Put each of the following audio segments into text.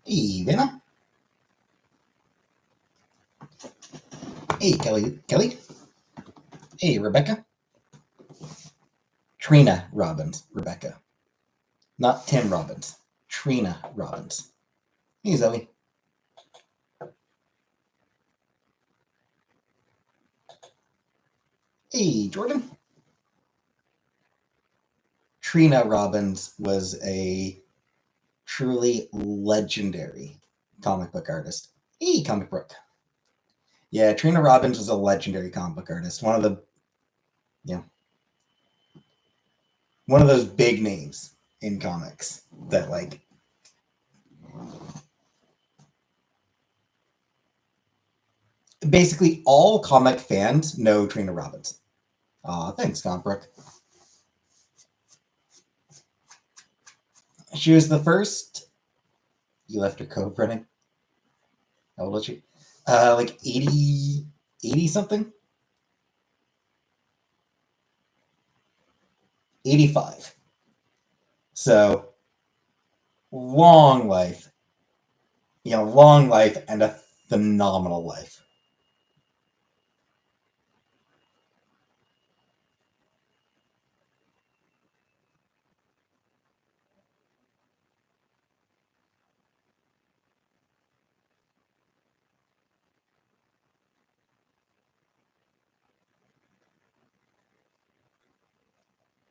Hey, Vanna. Hey, Kelly. Kelly. Hey, Rebecca. Trina Robbins. Rebecca. Not Tim Robbins. Trina Robbins. Hey, Zoe. Hey, Jordan. Trina Robbins was a truly legendary comic book artist. Hey, comic book. Yeah, Trina Robbins was a legendary comic book artist. One of the, you know, one of those big names in comics that like basically all comic fans know Trina Robbins. Aw, thanks, comic book. She was the first. You left her code running. How old was she? Like 80 something? 85. So long life. Long life and a phenomenal life.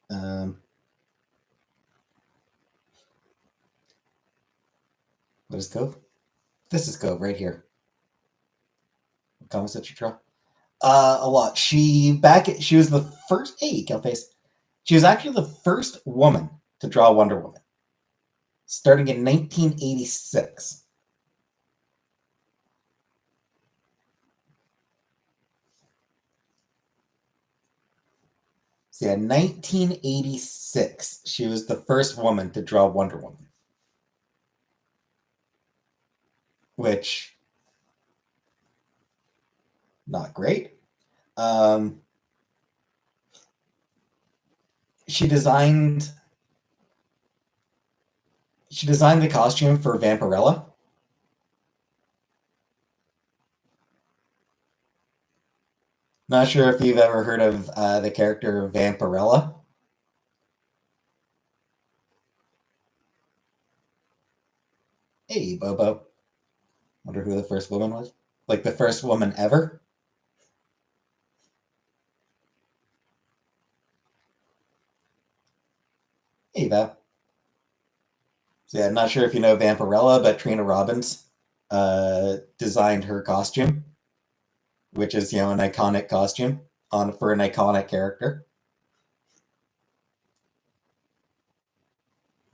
Um, what is Cove? This is Cove right here. What comics did she draw? A lot. She was the first. Hey, Killface. She was actually the first woman to draw Wonder Woman, starting in 1986. So yeah, 1986. She was the first woman to draw Wonder Woman, which not great. Um, she designed she designed the costume for Vampirella. Not sure if you've ever heard of the character Vampirella. Hey, Bobo. Wonder who the first woman was? Like the first woman ever? Hey, Val. So yeah, not sure if you know Vampirella, but Trina Robbins designed her costume, which is an iconic costume on for an iconic character.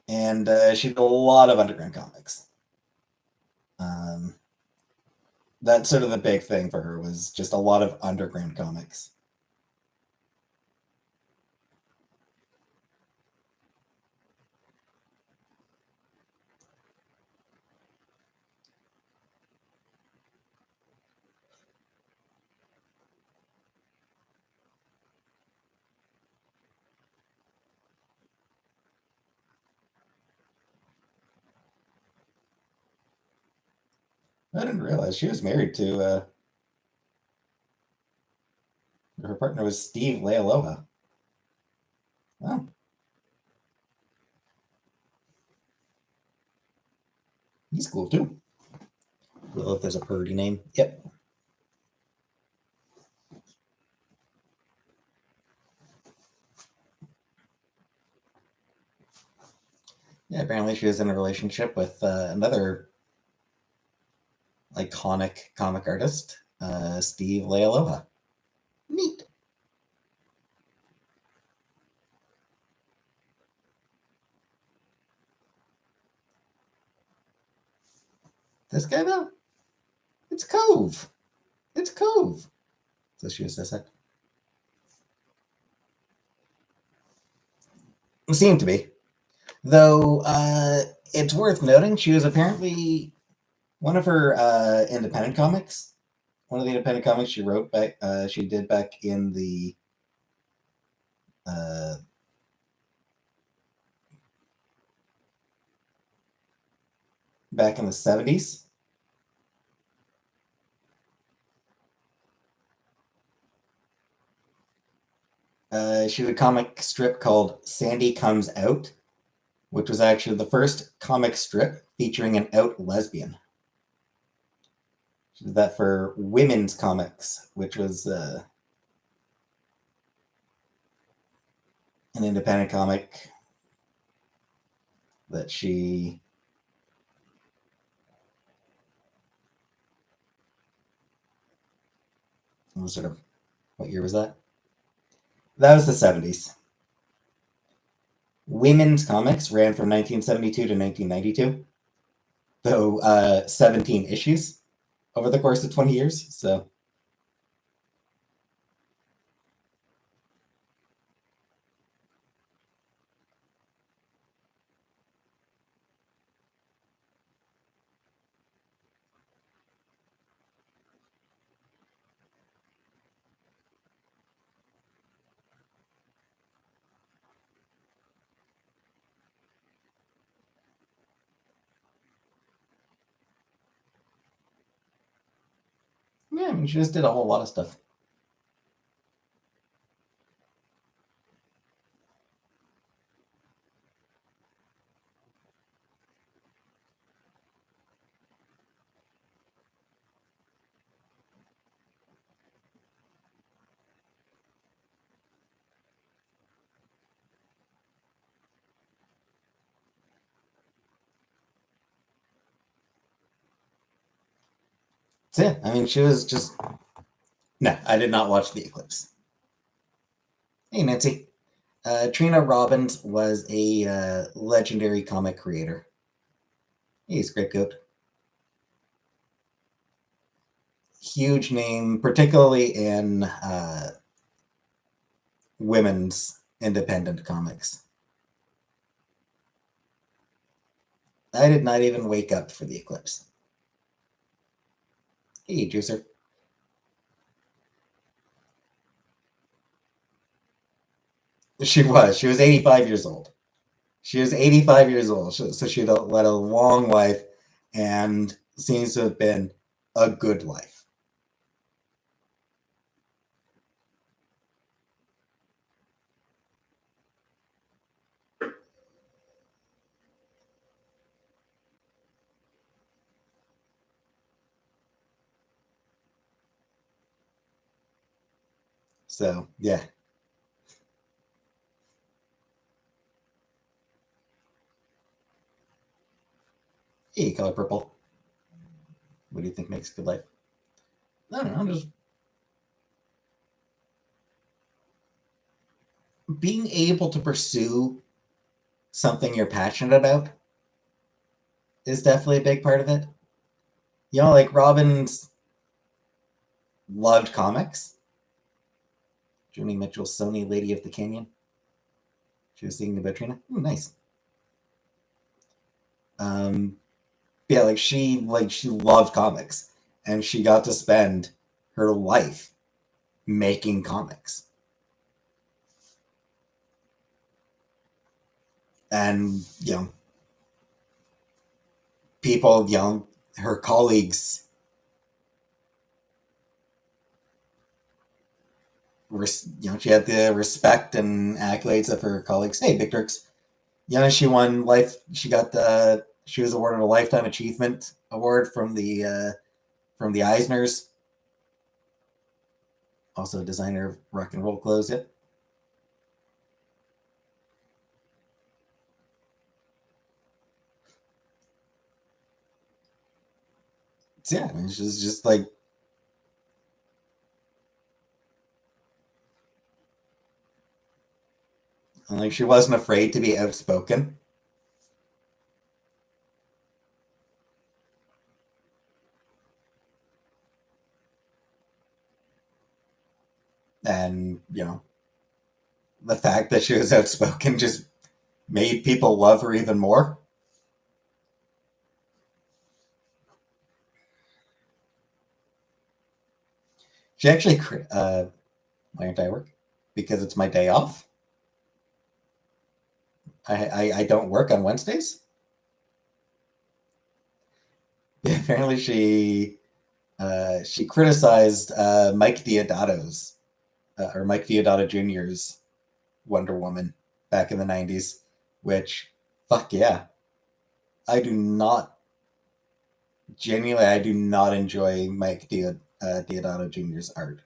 And she did a lot of underground comics. Um, that's sort of the big thing for her was just a lot of underground comics. I didn't realize she was married to her partner was Steve Lealoha. Oh, he's cool too. Well, if there's a Purdy name. Yep. Yeah, apparently she was in a relationship with another iconic comic artist, Steve Lealoha. Neat. This guy though, it's Cove. It's Cove. So she was this. Seemed to be. Though it's worth noting, she was apparently one of her independent comics. One of the independent comics she wrote back, she did back in the uh, back in the 70s. She had a comic strip called Sandy Comes Out, which was actually the first comic strip featuring an out lesbian. She did that for Women's Comics, which was an independent comic that she sort of, what year was that? That was the 70s. Women's Comics ran from 1972 to 1992, though 17 issues over the course of 20 years. So, yeah, I mean, she just did a whole lot of stuff. So, yeah, I mean, she was just. No, I did not watch The Eclipse. Hey, Nancy. Trina Robbins was a legendary comic creator. He's great goat. Huge name, particularly in women's independent comics. I did not even wake up for The Eclipse. Hey, Juicer. She was. She was 85 years old. She was 85 years old, so she led a long life and seems to have been a good life. So, yeah. Hey, color purple. What do you think makes a good life? I don't know, just being able to pursue something you're passionate about is definitely a big part of it. You know, like Robbins loved comics. Joni Mitchell, Sony Lady of the Canyon. She was singing about Trina. Ooh, nice. Um, yeah, she loved comics, and she got to spend her life making comics. And people, her colleagues, she had the respect and accolades of her colleagues. Hey, Big Turks. She won life. She was awarded a lifetime achievement award from the Eisners. Also a designer of rock and roll clothes. Yep. So, yeah, I mean, she's just like she wasn't afraid to be outspoken. And the fact that she was outspoken just made people love her even more. She actually, why aren't I work? Because it's my day off. I don't work on Wednesdays. apparently she criticized Mike Deodato's or Mike Deodato Jr.'s Wonder Woman back in the 90s, which, fuck yeah. I do not enjoy Mike Deodato Jr.'s art.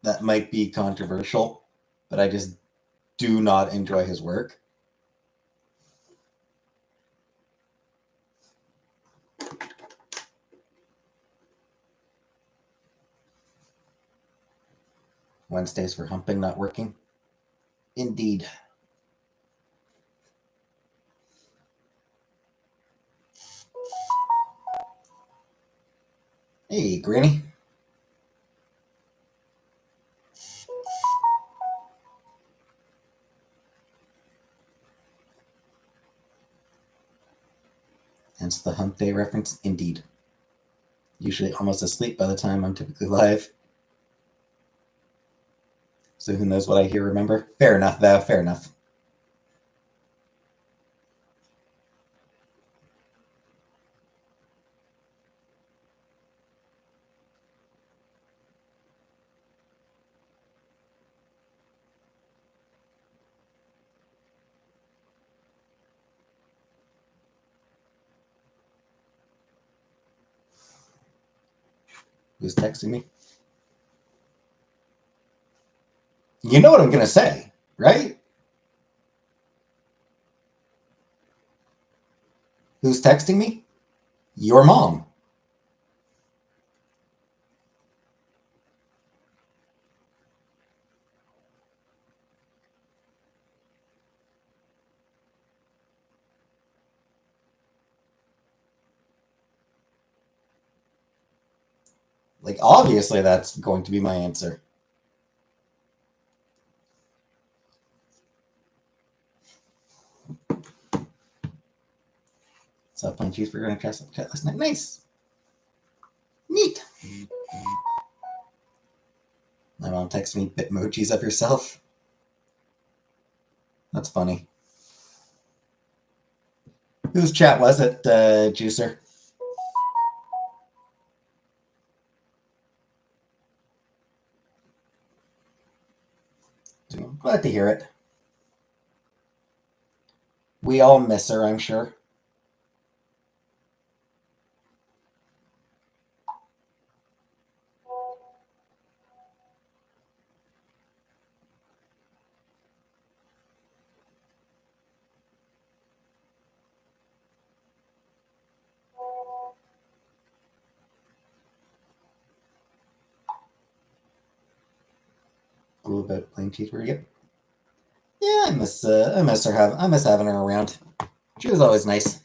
That might be controversial, but I just do not enjoy his work. Wednesdays for humping not working. Indeed. Hey, Granny. Hence the hump day reference. Indeed. Usually almost asleep by the time I'm typically live. So who knows what I hear, remember? Fair enough, though. Fair enough. Who's texting me? You know what I'm going to say, right? Who's texting me? Your mom. Like, obviously that's going to be my answer. What's up, Pine Cheeseburger? I chat last night. Nice. Neat. My mom texted me bitmojis of herself. That's funny. Whose chat was it, Juicer? Glad to hear it. We all miss her, I'm sure. Cool about plain cheeseburger. Yep. Yeah, I miss having her around. She was always nice.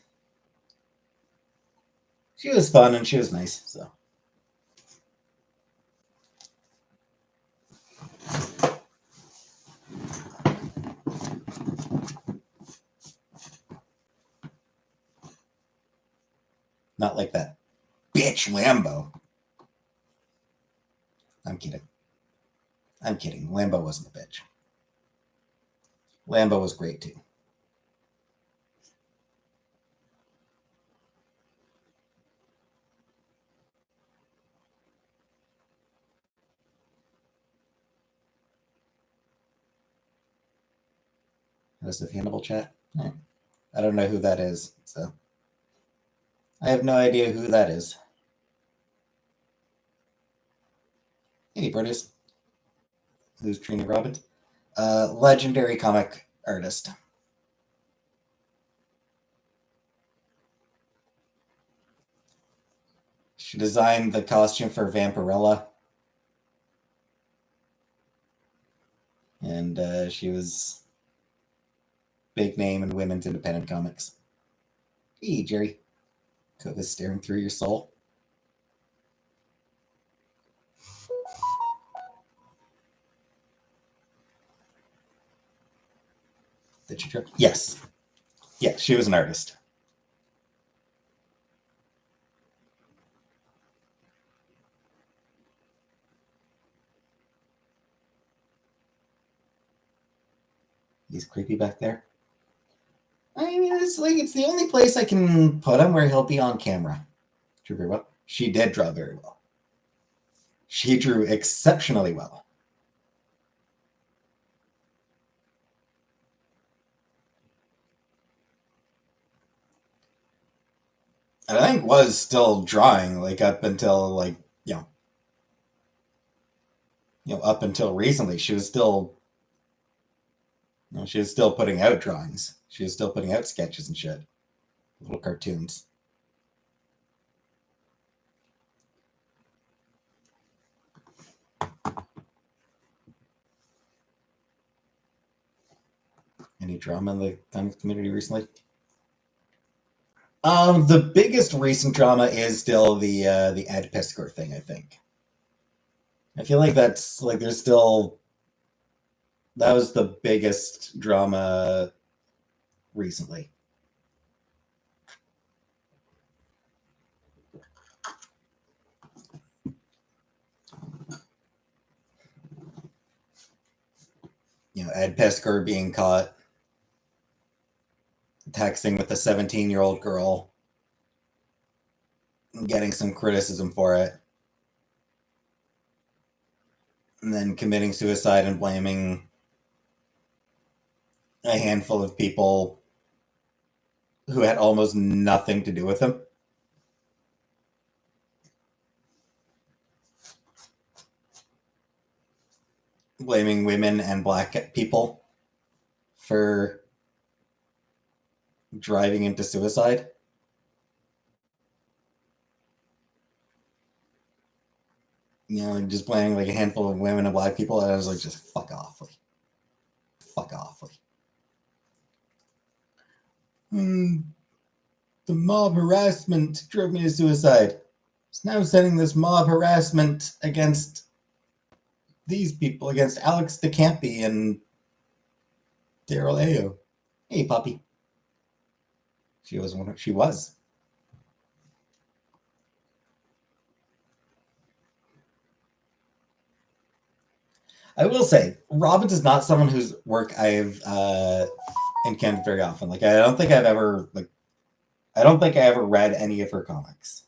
She was fun and she was nice. So. Not like that bitch Lambo. I'm kidding. Lambo wasn't a bitch. Lambo was great too. How's the Hannibal chat? I don't know who that is, so I have no idea who that is. Hey, Brutus. Who's Trina Robbins? Legendary comic artist. She designed the costume for Vampirella. And she was big name in women's independent comics. Hey, Jerry. Cook is staring through your soul. Did you trip? Yes. Yeah, she was an artist. He's creepy back there. I mean, it's the only place I can put him where he'll be on camera. Drew very well. She did draw very well. She drew exceptionally well. And I think was still drawing up until up until recently. She was still putting out drawings. She was still putting out sketches and shit, little cartoons. Any drama in the comics community recently? The biggest recent drama is still the Ed Piskor thing, I think. I feel like that's there's still that was the biggest drama recently. Ed Piskor being caught texting with a 17-year-old girl, and getting some criticism for it, and then committing suicide and blaming a handful of people who had almost nothing to do with him. Blaming women and black people for driving into suicide. Just blaming a handful of women and black people. And I was like, just fuck off. Fuck off. The mob harassment drove me to suicide. It's now sending this mob harassment against these people, against Alex DeCampi and Daryl Ayo. Hey, puppy. She was. I will say, Robbins is not someone whose work I've encountered very often. I don't think I ever read any of her comics.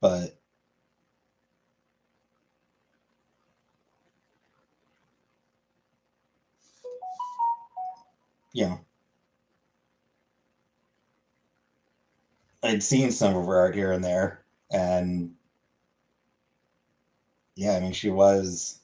But I'd seen some of her art here and there, and yeah, I mean, she was.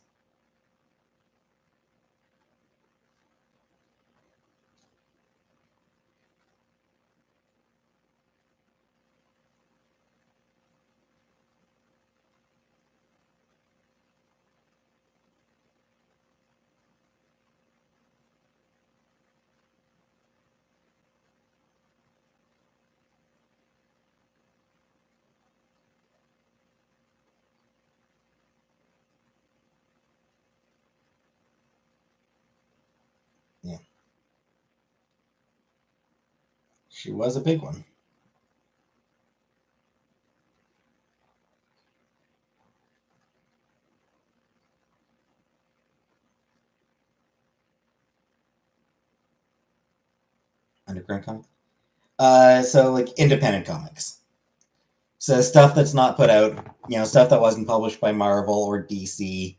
Yeah. She was a big one. Underground comics? So independent comics. So stuff that's not put out, stuff that wasn't published by Marvel or DC.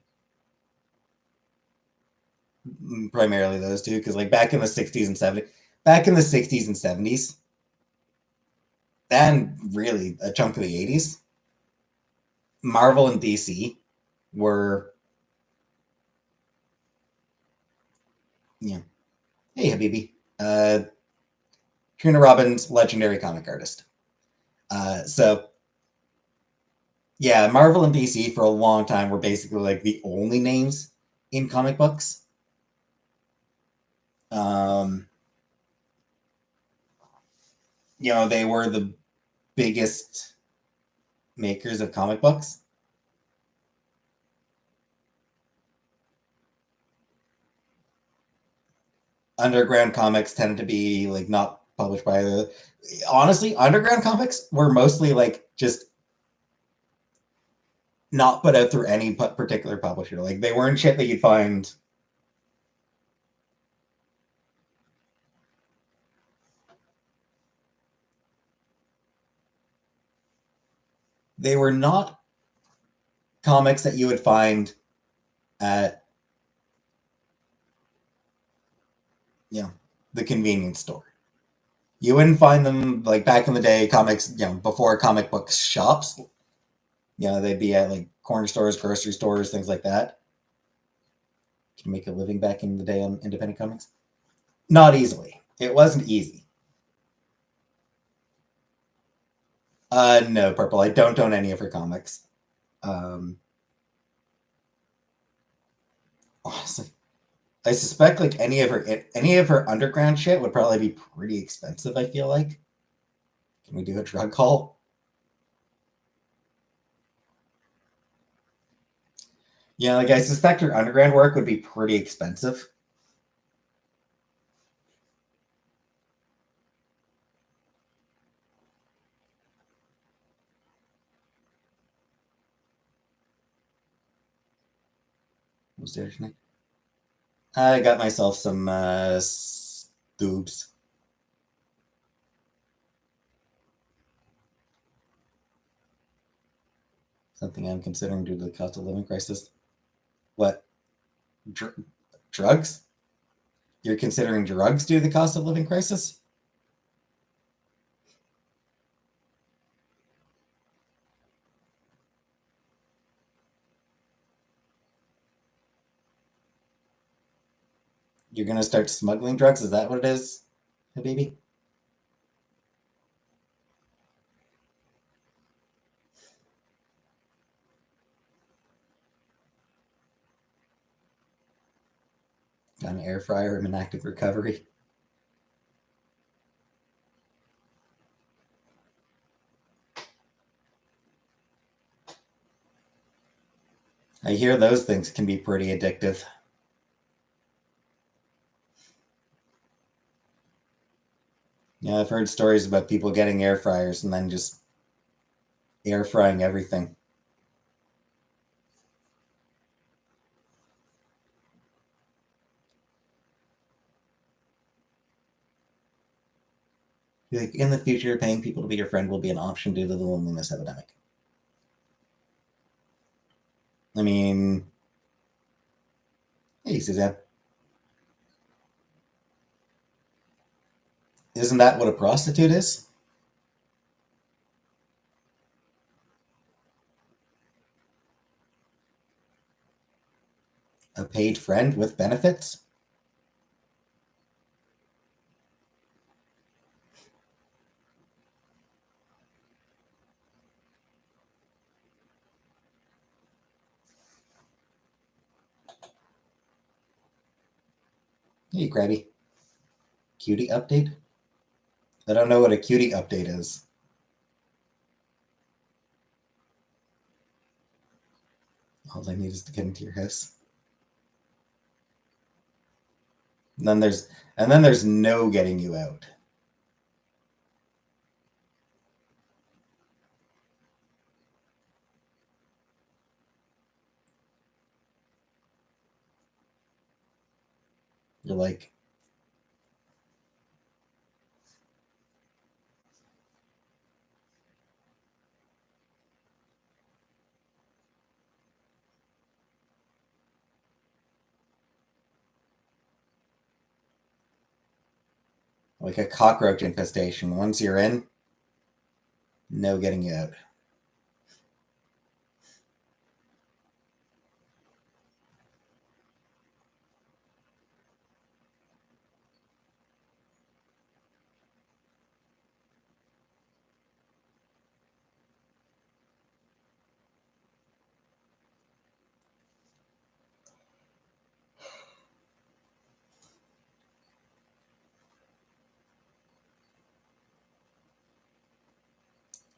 Primarily those two, because back in the 60s and 70s, and really a chunk of the 80s, Marvel and DC were, hey Habibi, Trina Robbins, legendary comic artist. So yeah, Marvel and DC for a long time were basically the only names in comic books. They were the biggest makers of comic books. Underground comics tended to be not published by the. Honestly, underground comics were mostly just not put out through any particular publisher. They weren't shit that you'd find They were not comics that you would find at, the convenience store. You wouldn't find them like back in the day, comics, before comic book shops. They'd be at like corner stores, grocery stores, things like that. Can you make a living back in the day on independent comics? Not easily. It wasn't easy. No, Purple. I don't own any of her comics. Honestly, I suspect like any of her underground shit would probably be pretty expensive. I feel like. Can we do a drug haul? Yeah, like I suspect her underground work would be pretty expensive. What's there tonight? I got myself some boobs. Something I'm considering due to the cost of living crisis. What? Drugs? You're considering drugs due to the cost of living crisis? You're gonna start smuggling drugs? Is that what it is, hey, baby? Got an air fryer. I'm in active recovery. I hear those things can be pretty addictive. Yeah, I've heard stories about people getting air fryers and then just air frying everything. Like in the future, paying people to be your friend will be an option due to the loneliness epidemic. I mean, hey, Suzanne, isn't that what a prostitute is? A paid friend with benefits? Hey, Krabby. Cutie update? I don't know what a cutie update is. All I need is to get into your house. And then there's no getting you out. You're like, a cockroach infestation. Once you're in, no getting you out.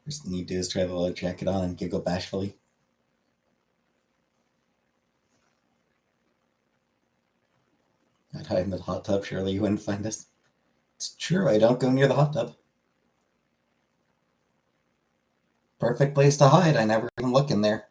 First thing you do is try the leather jacket on and giggle bashfully. I'd hide in the hot tub. Surely you wouldn't find us. It's true. I don't go near the hot tub. Perfect place to hide. I never even look in there.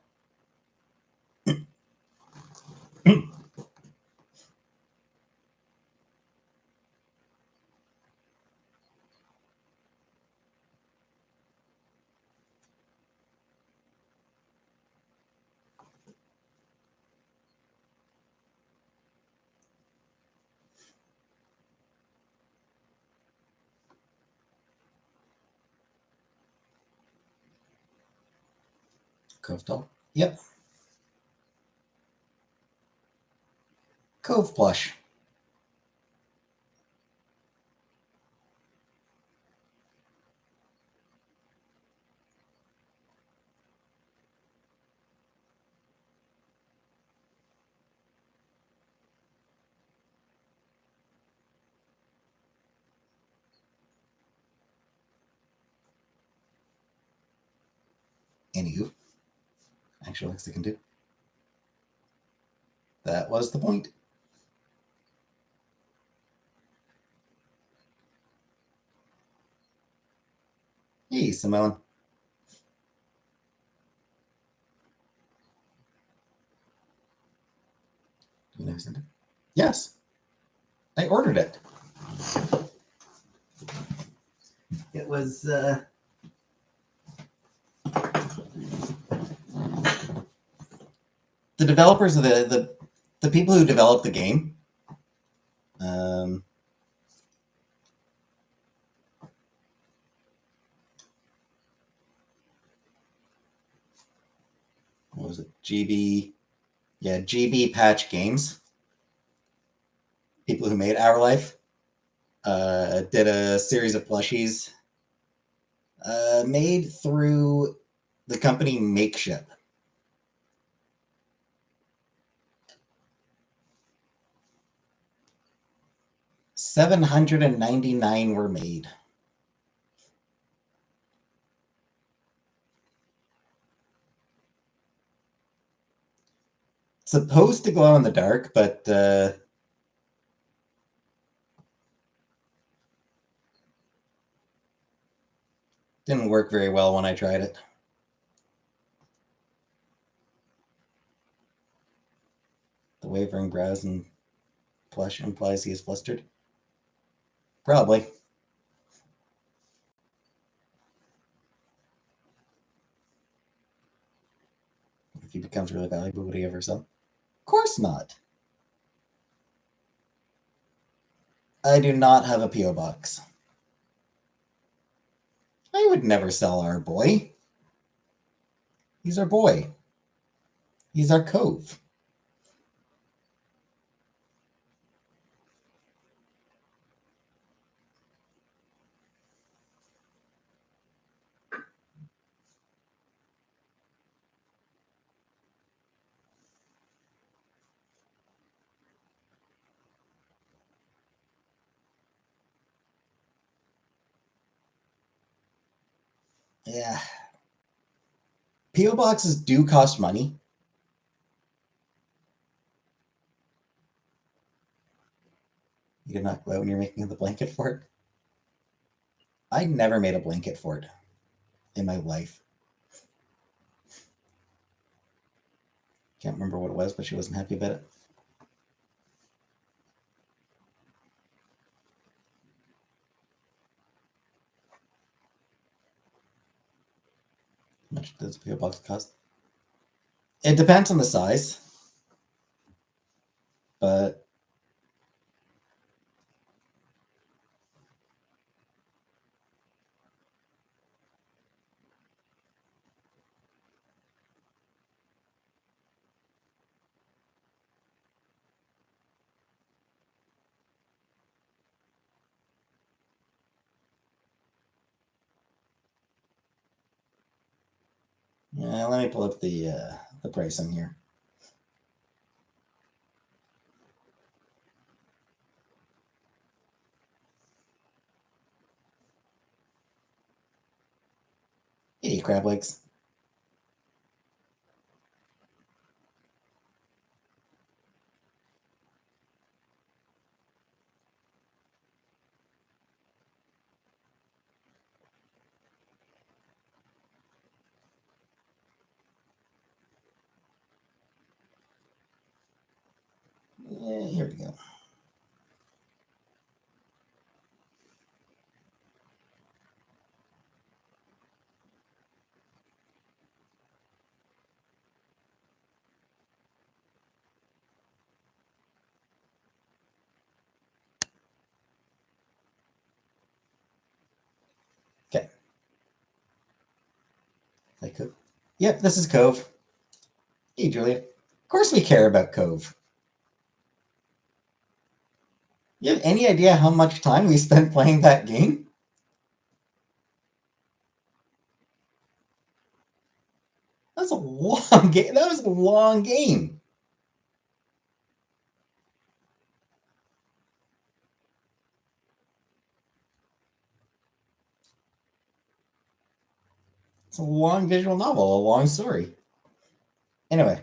Cove doll. Yep. Cove plush. Anywho, actually looks like I can do. That was the point. Hey, Simone. You never sent it? Yes. I ordered it. It was the developers of the people who developed the game. What was it? GB. Yeah, GB Patch Games. People who made Our Life did a series of plushies made through the company Makeship. $799 were made. Supposed to glow in the dark, but didn't work very well when I tried it. The wavering brows and plush implies he is flustered. Probably. If he becomes really valuable, would he ever sell? Of course not. I do not have a P.O. box. I would never sell our boy. He's our boy. He's our cove. Yeah. P.O. boxes do cost money. You did not glow when you're making the blanket fort. I never made a blanket fort in my life. Can't remember what it was, but she wasn't happy about it. How much does a P.O. box cost? It depends on the size, but yeah, let me pull up the pricing here. Hey, crab legs. Yeah, here we go. Okay. I could. Yep, this is Cove. Hey, Julia. Of course we care about Cove. You have any idea how much time we spent playing that game? That was a long game. That was a long game. It's a long visual novel, a long story. Anyway,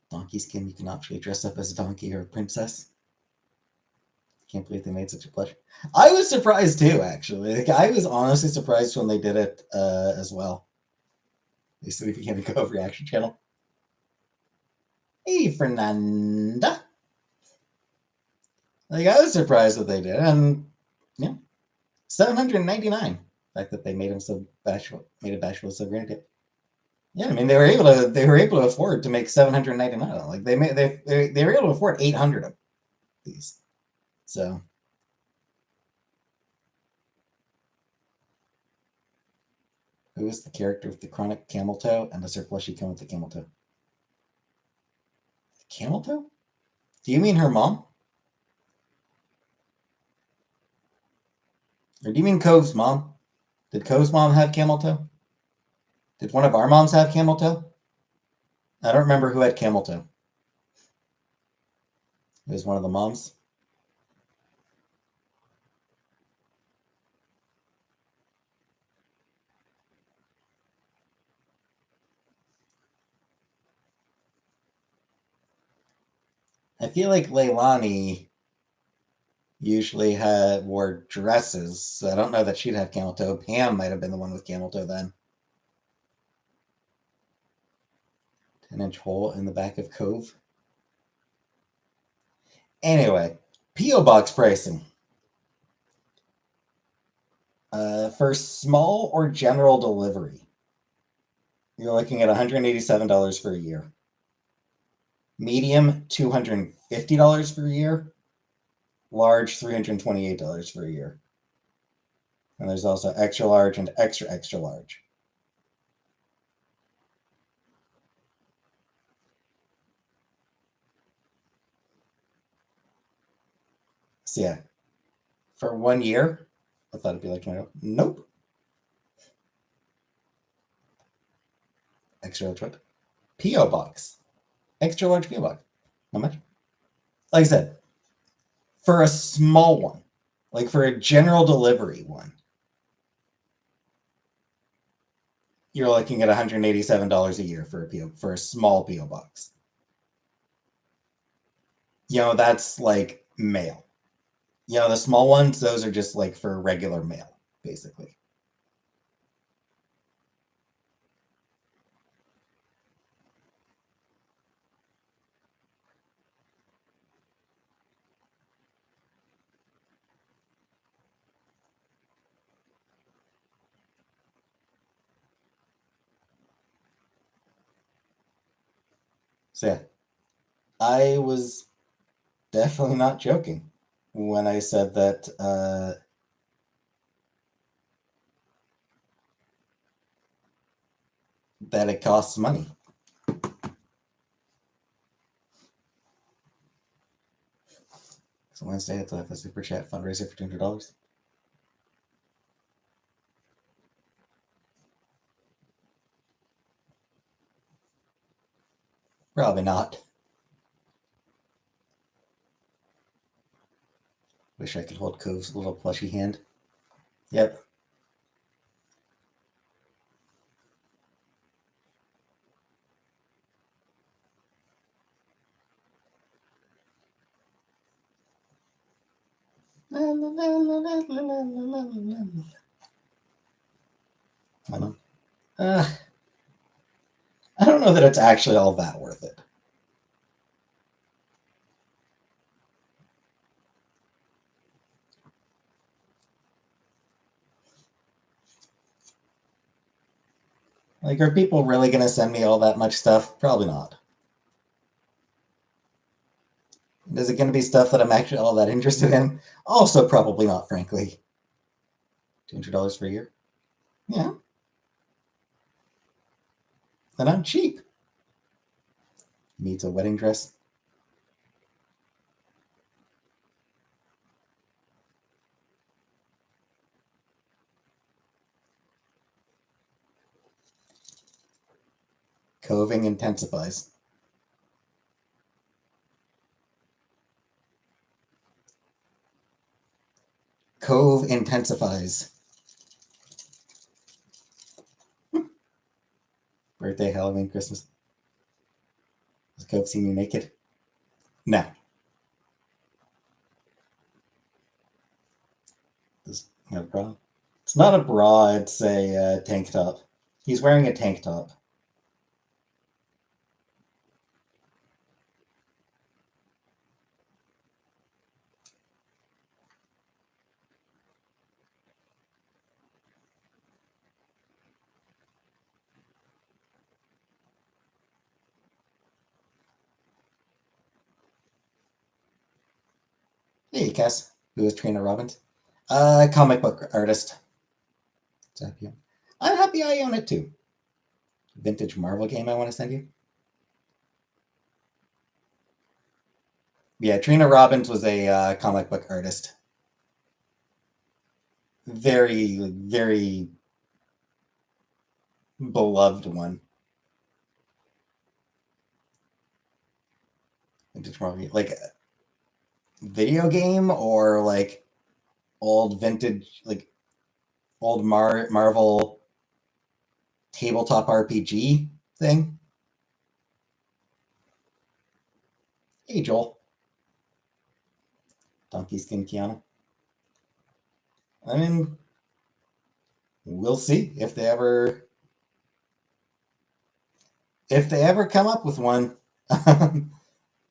Donkey Skin, you can actually dress up as a donkey or a princess. Can't believe they made such a plush. I was surprised too, actually. Like, I was honestly surprised when they did it as well. They said it became a Cove reaction channel. Hey, Fernanda. Like, I was surprised that they did, and yeah, 799. The fact that they made him so bashful, made it bashful so granted. Yeah, I mean they were able to afford to make 799. Like they were able to afford 800 of these. So who is the character with the chronic camel toe and the surplushy cone with the camel toe? The camel toe? Do you mean her mom? Or do you mean Cove's mom? Did Cove's mom have camel toe? Did one of our moms have camel toe? I don't remember who had camel toe. It was one of the moms. I feel like Leilani usually wore dresses, so I don't know that she'd have camel toe. Pam might have been the one with camel toe then. 10-inch hole in the back of Cove. Anyway, P.O. Box pricing. For small or general delivery, you're looking at $187 for a year. Medium, $250 for a year. Large, $328 for a year. And there's also extra large and extra extra large. So yeah, for 1 year, I thought it'd be like, nope. Extra large what? P.O. Box. Extra large P.O. Box. How much? Like I said, for a small one, like for a general delivery one, you're looking at $187 a year for a small PO box. That's like mail. The small ones, those are just like for regular mail, basically. So yeah, I was definitely not joking when I said that it costs money. So Wednesday, I have to have a super chat fundraiser for $200. Probably not. Wish I could hold Cove's little plushy hand. Yep. Uh, I don't know that it's actually all that worth it. Like, are people really going to send me all that much stuff? Probably not. Is it going to be stuff that I'm actually all that interested in? Also, probably not, frankly. $200 for a year? Yeah. And I'm cheap. Needs a wedding dress. Coving intensifies. Cove intensifies. Birthday, Halloween, Christmas. Does Cove see me naked? No. Does not a bra? It's not a bra, it's a tank top. He's wearing a tank top. Hey, Cass. Who is Trina Robbins? Comic book artist. I'm happy I own it too. Vintage Marvel game I want to send you. Yeah, Trina Robbins was a comic book artist. Very, very beloved one. Vintage Marvel, like video game or like old vintage, like old Marvel tabletop RPG thing. Hey, Joel. Donkey Skin Kiana. I mean, we'll see if they ever come up with one.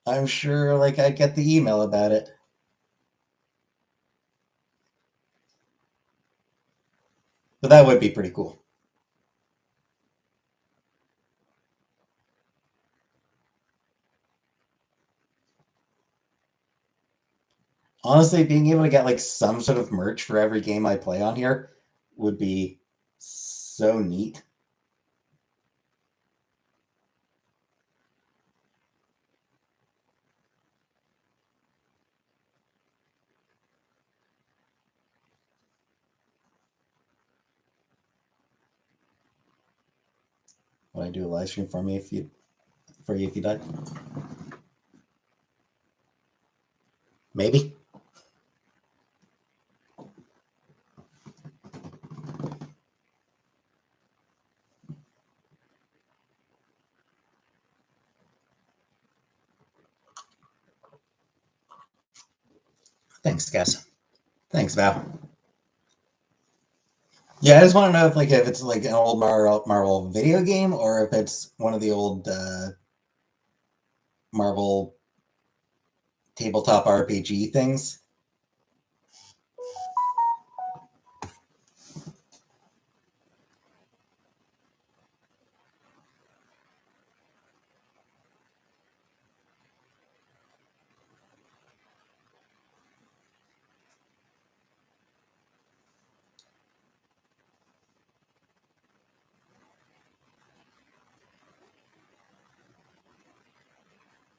I'm sure like I get the email about it. But that would be pretty cool. Honestly, being able to get like some sort of merch for every game I play on here would be so neat. Would I do a live stream for you if you died? Maybe. Thanks, guys. Thanks, Val. Yeah, I just want to know if it's like an old Marvel video game or if it's one of the old Marvel tabletop RPG things.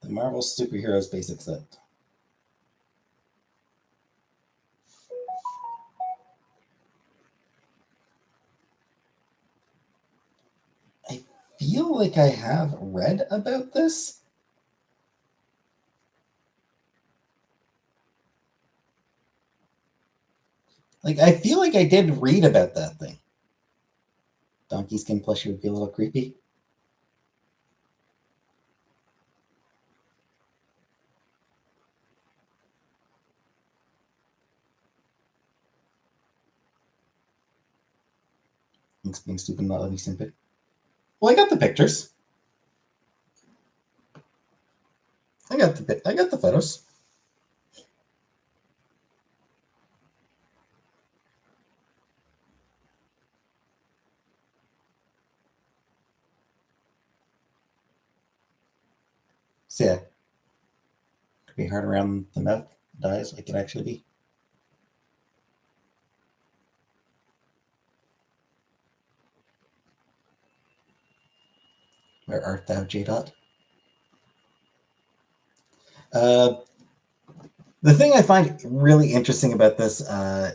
The Marvel Superheroes basic set. I feel like I have read about this. Like, I feel like I did read about that thing. Donkey skin plushie would be a little creepy. Thanks being stupid, not letting me simp. Well, I got the pictures. I got the photos. So yeah, could be hard around the mouth, dies like it actually be. Where art thou, J. The thing I find really interesting about this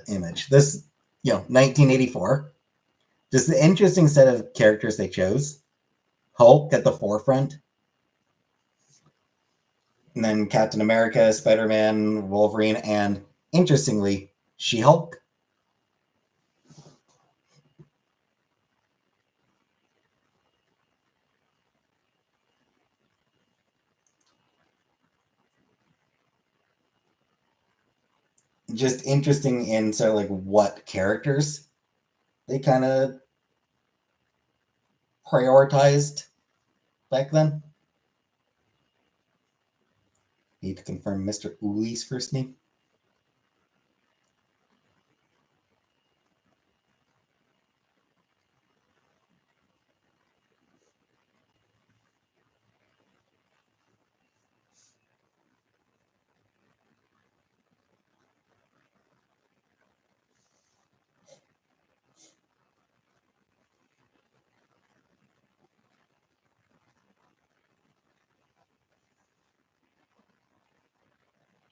image, this 1984, just the interesting set of characters they chose. Hulk at the forefront, and then Captain America, Spider-Man, Wolverine, and interestingly, She-Hulk. Just interesting in sort of like what characters they kind of prioritized back then. Need to confirm Mr. Uli's first name.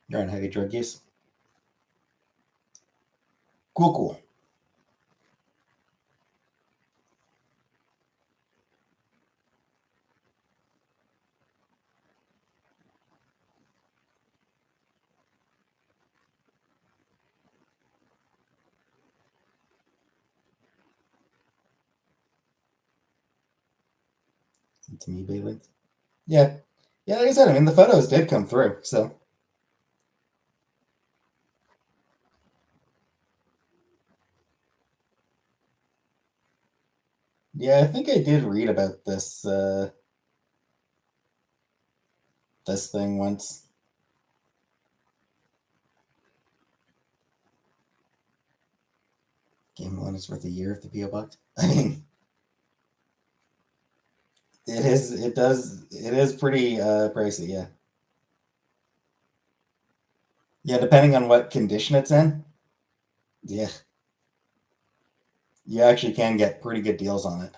You're on heavy drug use. Cool. To me, Bailey. Yeah. Yeah, like I said, I mean, the photos did come through, so. Yeah, I think I did read about this thing once. Game one is worth a year of the PO box. I mean, it is. It does. It is pretty pricey. Yeah. Yeah, depending on what condition it's in. Yeah, you actually can get pretty good deals on it.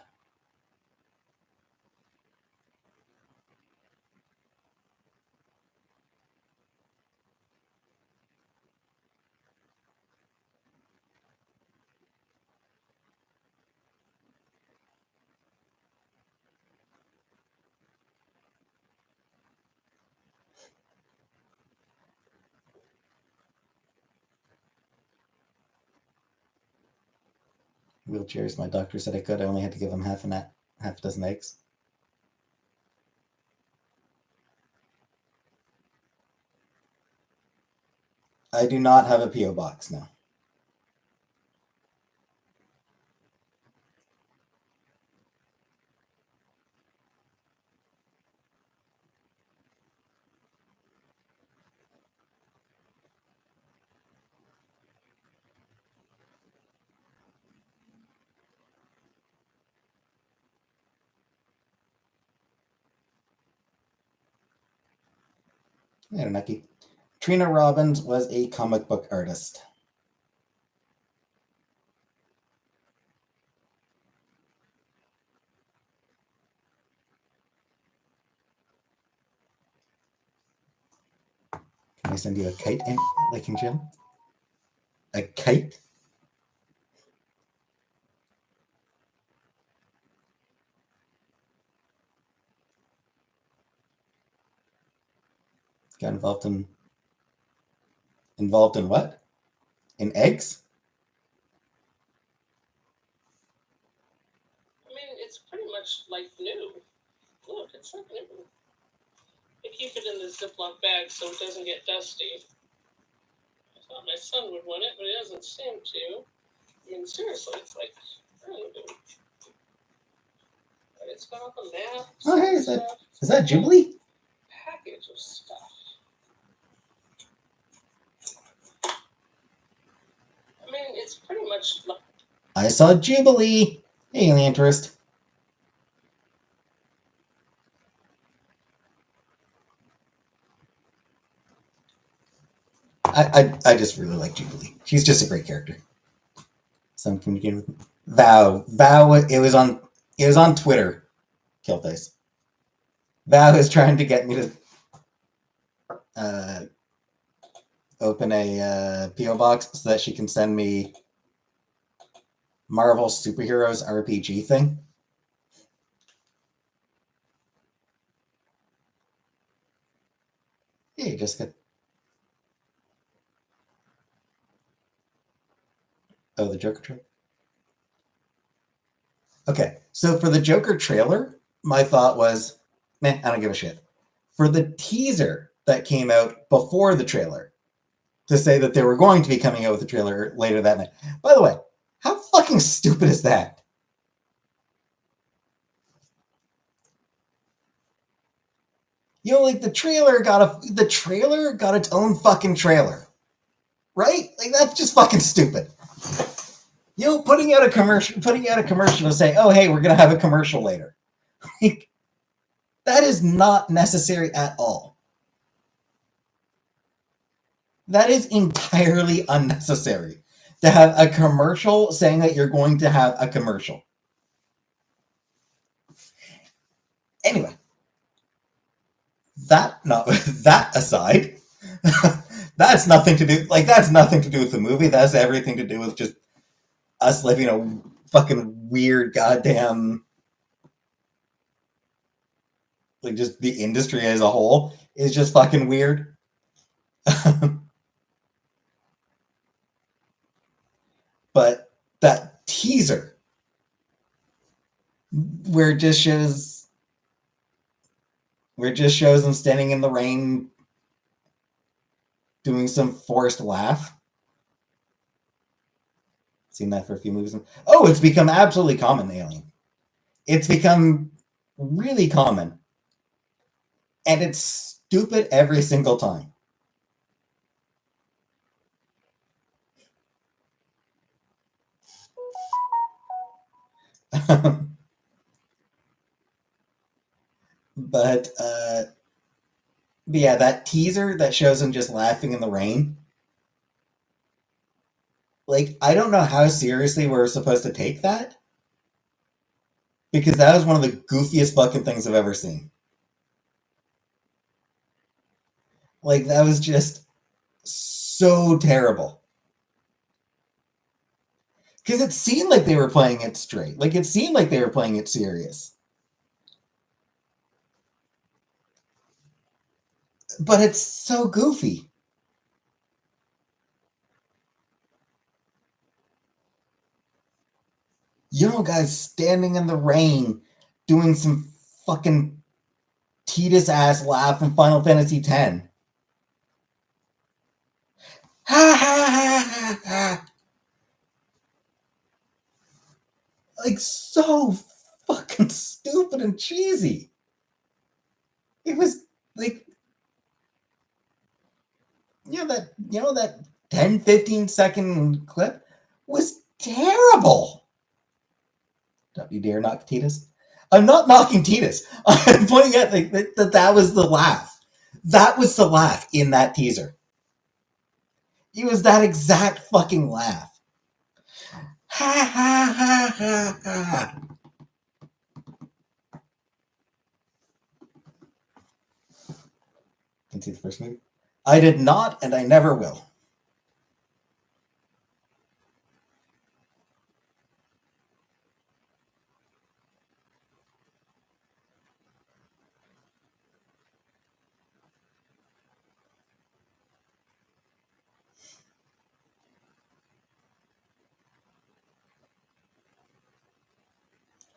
Wheelchairs. My doctor said I could. I only had to give him half a dozen eggs. I do not have a PO box now. Anunnaki. Trina Robbins was a comic book artist. Can I send you a kite in, like in gym? A kite? Got involved in what? In eggs? I mean, it's pretty much like new. Look, it's like new. They keep it in the Ziploc bag so it doesn't get dusty. I thought my son would want it, but he doesn't seem to. I mean, seriously, it's like really new. But it's got all the maps. Oh, hey, is that Jubilee? Package of stuff. I mean, it's pretty much like. I saw Jubilee. Alien tourist. I just really like Jubilee. She's just a great character. So I'm communicating with Val. It was on Twitter. Killface. Val is trying to get me to open a PO box so that she can send me Marvel Superheroes RPG thing. Hey, Jessica. Oh, the Joker trailer? Okay, so for the Joker trailer, my thought was, I don't give a shit. For the teaser that came out before the trailer, to say that they were going to be coming out with the trailer later that night. By the way, how fucking stupid is that? You know, like the trailer got its own fucking trailer, right? Like that's just fucking stupid. You know, putting out a commercial to say, "Oh, hey, we're gonna have a commercial later." Like, that is not necessary at all. That is entirely unnecessary to have a commercial saying that you're going to have a commercial. Anyway, that aside, that's nothing to do with the movie. That's everything to do with just us living a fucking weird goddamn, like, just the industry as a whole is just fucking weird. But that teaser where it just shows them standing in the rain doing some forced laugh. Seen that for a few movies. Oh, it's become absolutely common, Alien. It's become really common. And it's stupid every single time. But yeah, that teaser that shows him just laughing in the rain. Like, I don't know how seriously we're supposed to take that. Because that was one of the goofiest fucking things I've ever seen. Like, that was just so terrible. Because it seemed like they were playing it straight. Like, it seemed like they were playing it serious. But it's so goofy. You know, guys standing in the rain doing some fucking Titus ass laugh from Final Fantasy X. Ha ha ha ha ha. Like, so fucking stupid and cheesy. It was like, that 10, 15-second clip was terrible. Don't you dare knock Titus. I'm not knocking Titus. I'm pointing out like that was the laugh. That was the laugh in that teaser. It was that exact fucking laugh. Ha ha ha ha ha. Can see the first movie? I did not, and I never will.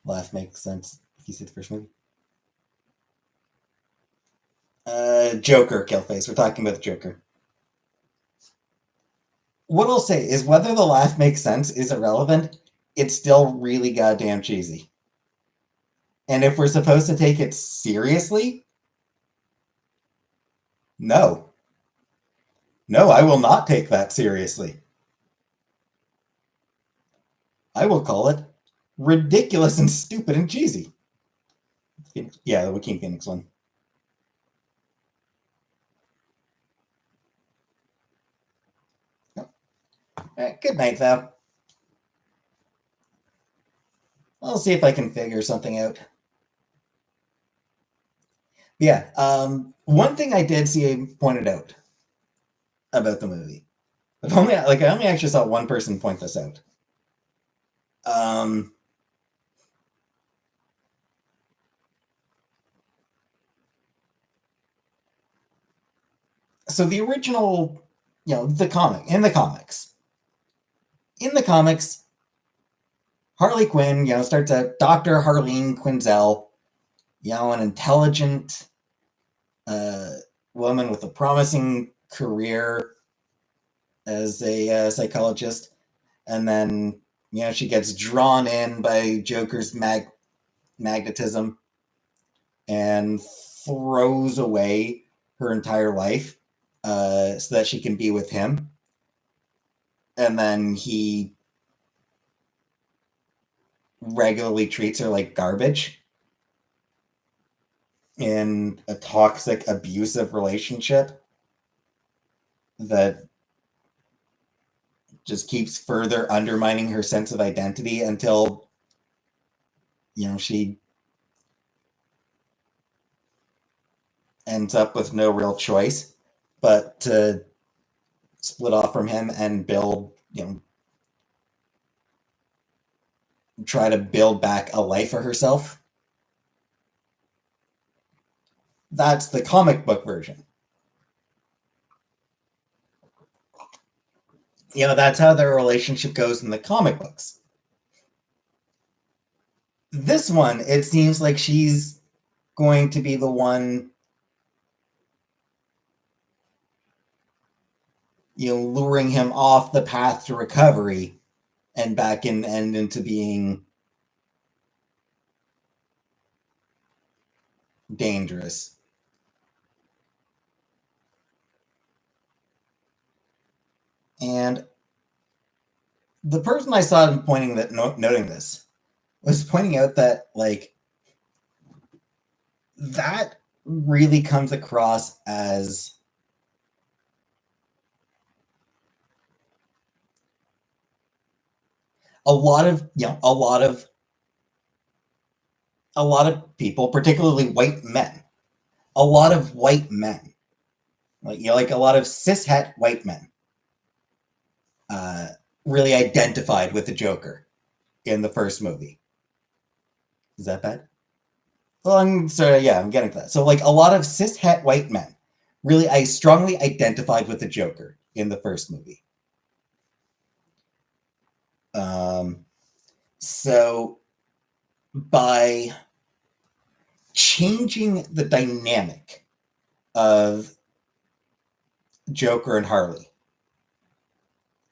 Laugh makes sense if you see the first movie. Joker, Killface. We're talking about the Joker. What I'll say is whether the laugh makes sense is irrelevant. It's still really goddamn cheesy. And if we're supposed to take it seriously, no. No, I will not take that seriously. I will call it ridiculous and stupid and cheesy. Yeah, the Joaquin Phoenix one. Good night, though. I'll see if I can figure something out. Yeah. One thing I did see pointed out about the movie. I only actually saw one person point this out. Um, so the original, the in the comics, Harley Quinn, starts out Dr. Harleen Quinzel, an intelligent woman with a promising career as a psychologist, and then she gets drawn in by Joker's magnetism and throws away her entire life so that she can be with him. And then he regularly treats her like garbage in a toxic, abusive relationship that just keeps further undermining her sense of identity until she ends up with no real choice but to split off from him and try to build back a life for herself. That's the comic book version. That's how their relationship goes in the comic books. This one, it seems like she's going to be the one, luring him off the path to recovery and back in and into being dangerous. And the person I saw noting this was pointing out that that really comes across as a lot of people, particularly white men, a lot of white men, like a lot of cishet white men, really identified with the Joker in the first movie. Is that bad? Well, I'm getting to that. So, a lot of cishet white men really, I strongly identified with the Joker in the first movie. So by changing the dynamic of Joker and Harley,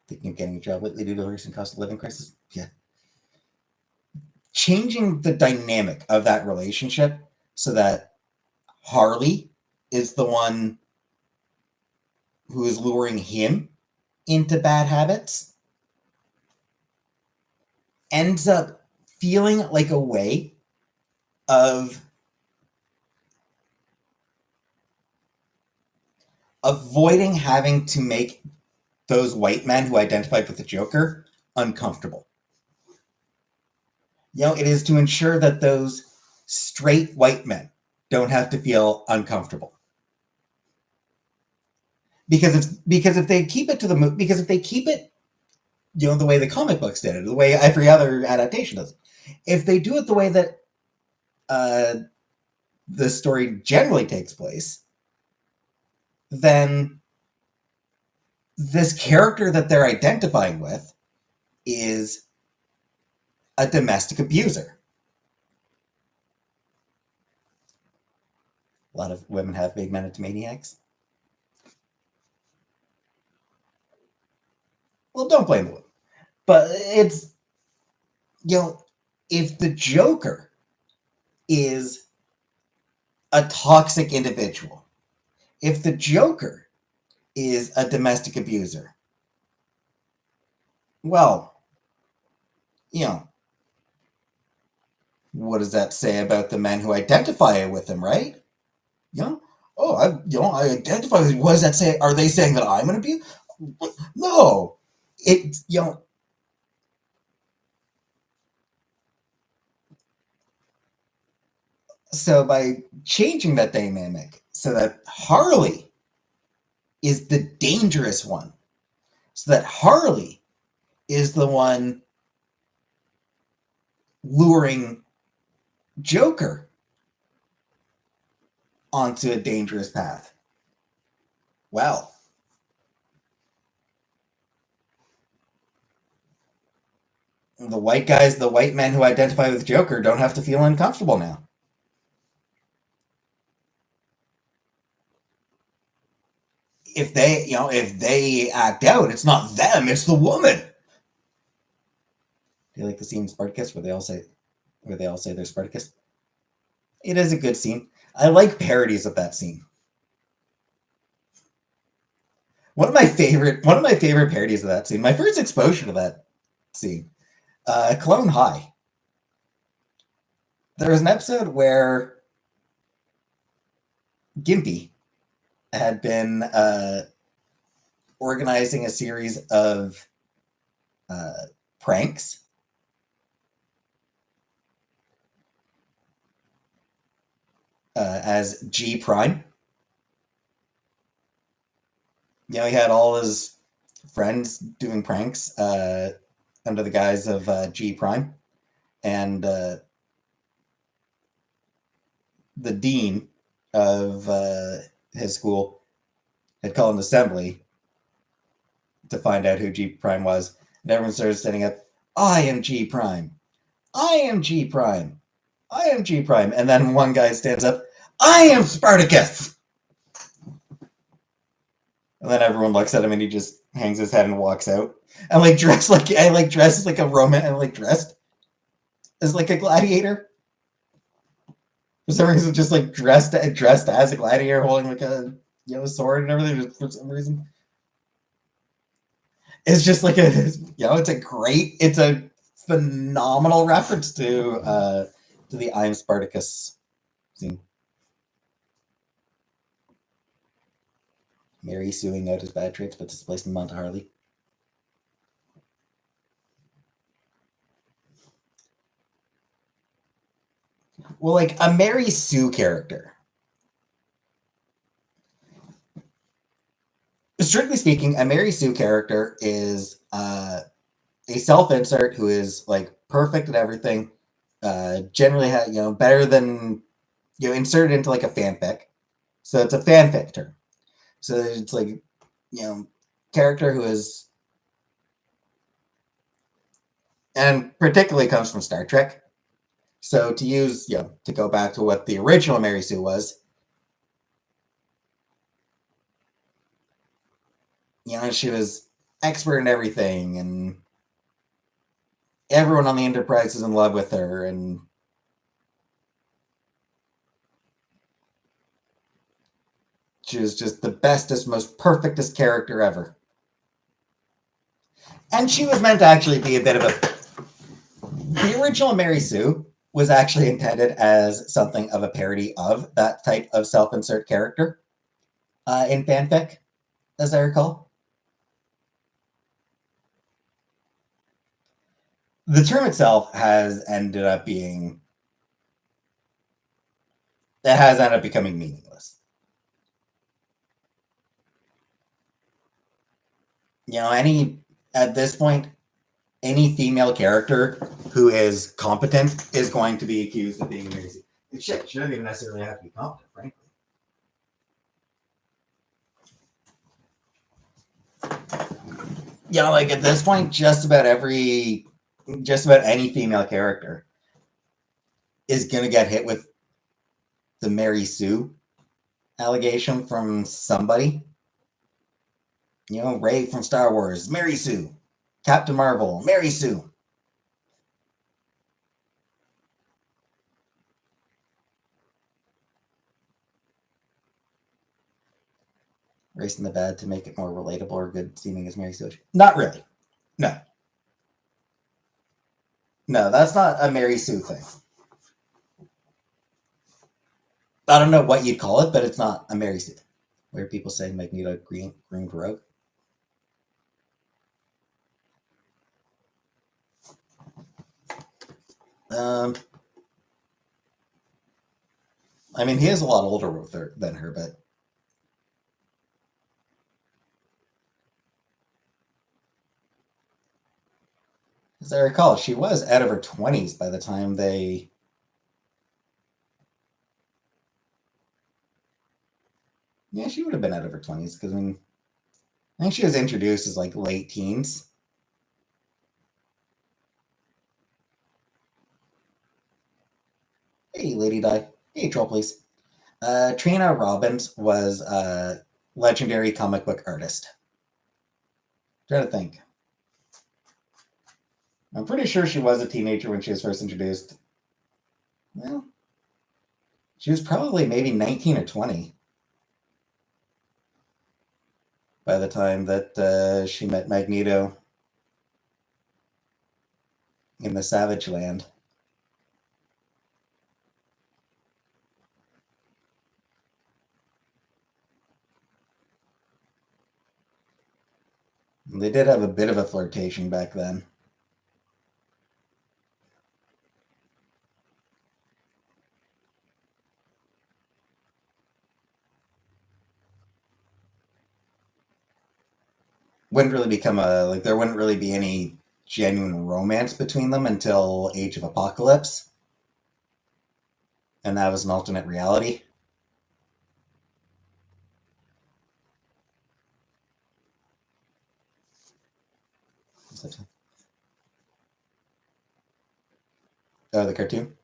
thinking of getting a job lately due to the recent cost of living crisis. Yeah. Changing the dynamic of that relationship so that Harley is the one who is luring him into bad habits ends up feeling like a way of avoiding having to make those white men who identified with the Joker uncomfortable. It is to ensure that those straight white men don't have to feel uncomfortable. Because if they keep it the way the comic books did it, the way every other adaptation does, if they do it the way that the story generally takes place, then this character that they're identifying with is a domestic abuser. A lot of women have made men into maniacs. Well, don't blame the women. But it's, if the Joker is a toxic individual, if the Joker is a domestic abuser, well, what does that say about the men who identify with him, right? I identify with him. What does that say? Are they saying that I'm an abuser? No. it so by changing that dynamic so that Harley is the dangerous one, so that Harley is the one luring Joker onto a dangerous path. Well, the white men who identify with Joker don't have to feel uncomfortable now. If they act out, it's not them, it's the woman. Do you like the scene in Spartacus where they all say they're Spartacus? It is a good scene. I like parodies of that scene. One of my favorite parodies of that scene, my first exposure to that scene, Clone High. There was an episode where Gimpy had been organizing a series of pranks as G Prime. He had all his friends doing pranks under the guise of G Prime, and the dean of his school had called an assembly to find out who G Prime was, and everyone started standing up. I am G Prime. I am G Prime. I am G Prime. And then one guy stands up. I am Spartacus. And then everyone looks at him, and he just hangs his head and walks out. And dressed like a Roman, and dressed as a gladiator. For some reason, just dressed as a gladiator, holding a sword and everything. For some reason, it's just it's a phenomenal reference to the I'm Spartacus scene. Mary suing out his bad traits, but displacing them onto Harley. Well, a Mary Sue character. Strictly speaking, a Mary Sue character is a self-insert who is perfect at everything. Generally, better than inserted into a fanfic. So it's a fanfic term. So it's character who is, and particularly comes from Star Trek. So to use, to go back to what the original Mary Sue was, she was expert in everything, and everyone on the Enterprise is in love with her, and she was just the bestest, most perfectest character ever. And she was meant to actually be a bit of the original Mary Sue was actually intended as something of a parody of that type of self-insert character in fanfic, as I recall. The term itself has ended up becoming meaningless. At this point, any female character who is competent is going to be accused of being Mary Sue. Shit, she doesn't even necessarily have to be competent, frankly. At this point, just about any female character is going to get hit with the Mary Sue allegation from somebody. Rey from Star Wars, Mary Sue. Captain Marvel, Mary Sue. Erasing the bad to make it more relatable or good seeming as Mary Sue. Not really. No. No, that's not a Mary Sue thing. I don't know what you'd call it, but it's not a Mary Sue. Where people say Magneto groomed Rogue. I mean, he is a lot older than her, but as I recall, she was out of her 20s by the time they. Yeah, she would have been out of her 20s because I mean, I think she was introduced as like late teens. Hey, Lady Di. Hey, Troll, please. Trina Robbins was a legendary comic book artist. Trying to think. I'm pretty sure she was a teenager when she was first introduced. Well, she was probably maybe 19 or 20 by the time that she met Magneto in the Savage Land. They did have a bit of a flirtation back then. Wouldn't really become a like there wouldn't really be any genuine romance between them until Age of Apocalypse, and that was an alternate reality. Oh, the cartoon.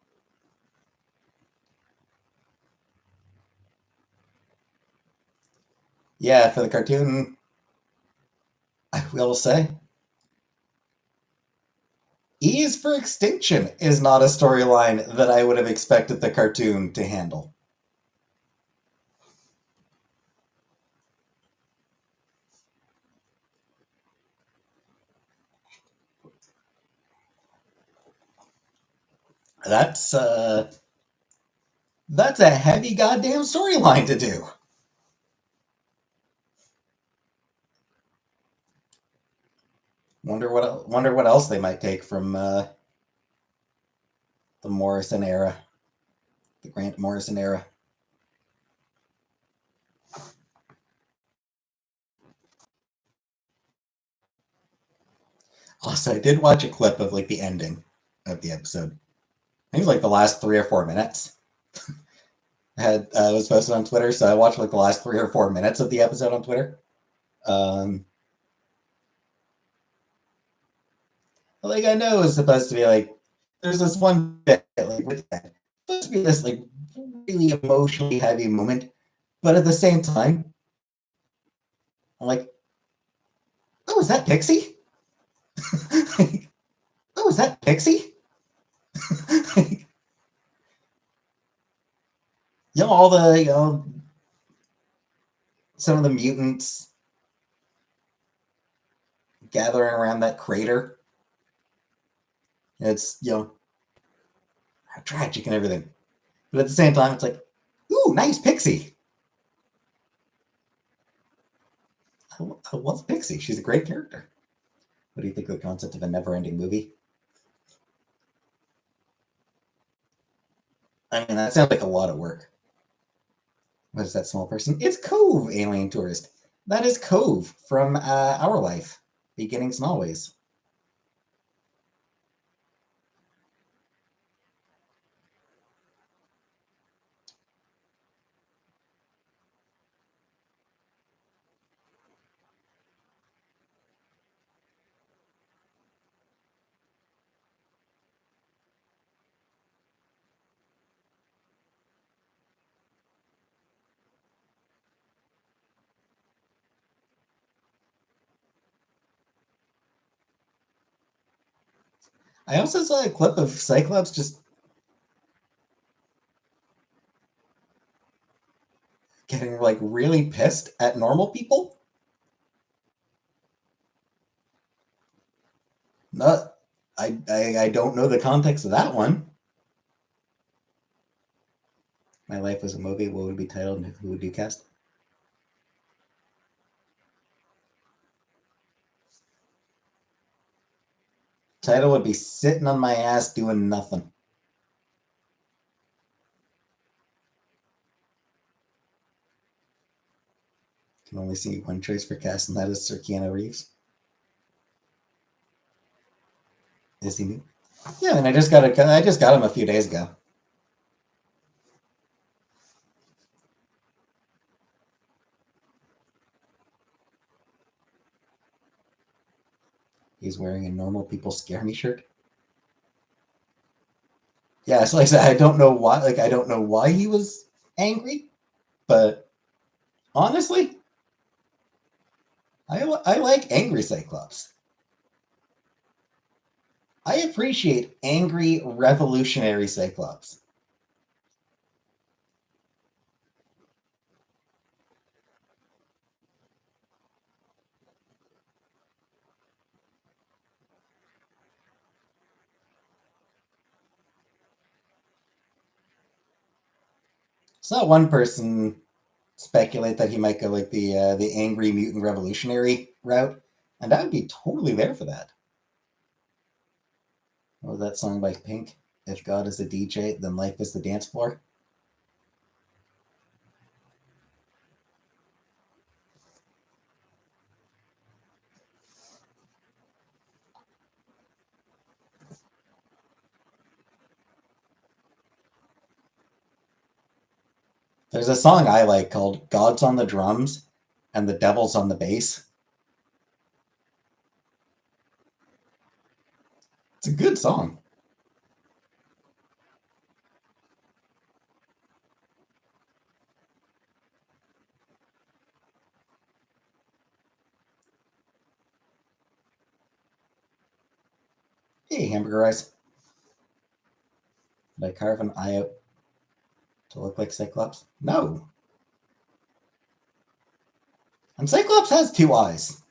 Yeah, for the cartoon, I will say, E is for Extinction is not a storyline that I would have expected the cartoon to handle. That's uh, that's a heavy goddamn storyline to do. Wonder what else they might take from the Morrison era, the Grant Morrison era. Also, I did watch a clip of like the ending of the episode. I think it was like the last 3 or 4 minutes. It was posted on Twitter, so I watched like the last 3 or 4 minutes of the episode on Twitter. Um, like I know it's supposed to be like there's this one bit like with that supposed to be this like really emotionally heavy moment, but at the same time, I'm like, oh, is that Pixie? Like, oh, is that Pixie? Like, all the some of the mutants gathering around that crater. It's tragic and everything, but at the same time, it's like, ooh, nice Pixie. I love Pixie. She's a great character. What do you think of the concept of a never-ending movie? I mean, that sounds like a lot of work. What is that small person? It's Cove, alien tourist. That is Cove from Our Life, Beginnings and Always. I also saw a clip of Cyclops just getting like really pissed at normal people. Not, I don't know the context of that one. My life was a movie. What would it be titled, and who would you cast? Title would be sitting on my ass doing nothing. Can only see one choice for cast, and that is Sir Keanu Reeves. Is he new? Yeah, and I just got him a few days ago. He's wearing a normal people scare me shirt. Yeah, so like I said, I don't know why. Like I don't know why he was angry, but honestly, I like angry Cyclops. I appreciate angry revolutionary Cyclops. Saw one person speculate that he might go like the angry mutant revolutionary route, and I would be totally there for that. What was that song by Pink? If God is a DJ, then life is the dance floor. There's a song I like called God's on the Drums and the Devil's on the Bass. It's a good song. Hey, hamburger eyes. Did I carve an eye out to look like Cyclops? No. And Cyclops has two eyes.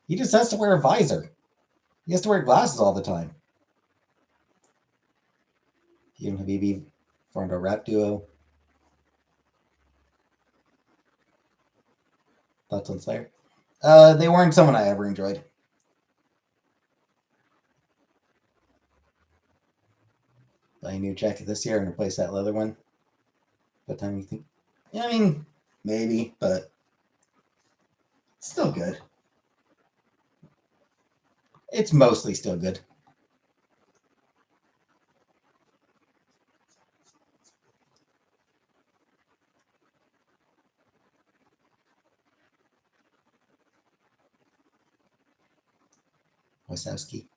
He just has to wear a visor. He has to wear glasses all the time. He and Habibi formed a rap duo. Thoughts on Slayer? They weren't someone I ever enjoyed. Buy a new jacket this year and replace that leather one. What time do you think? Yeah, I mean, maybe, but it's still good. It's mostly still good. Wazowski.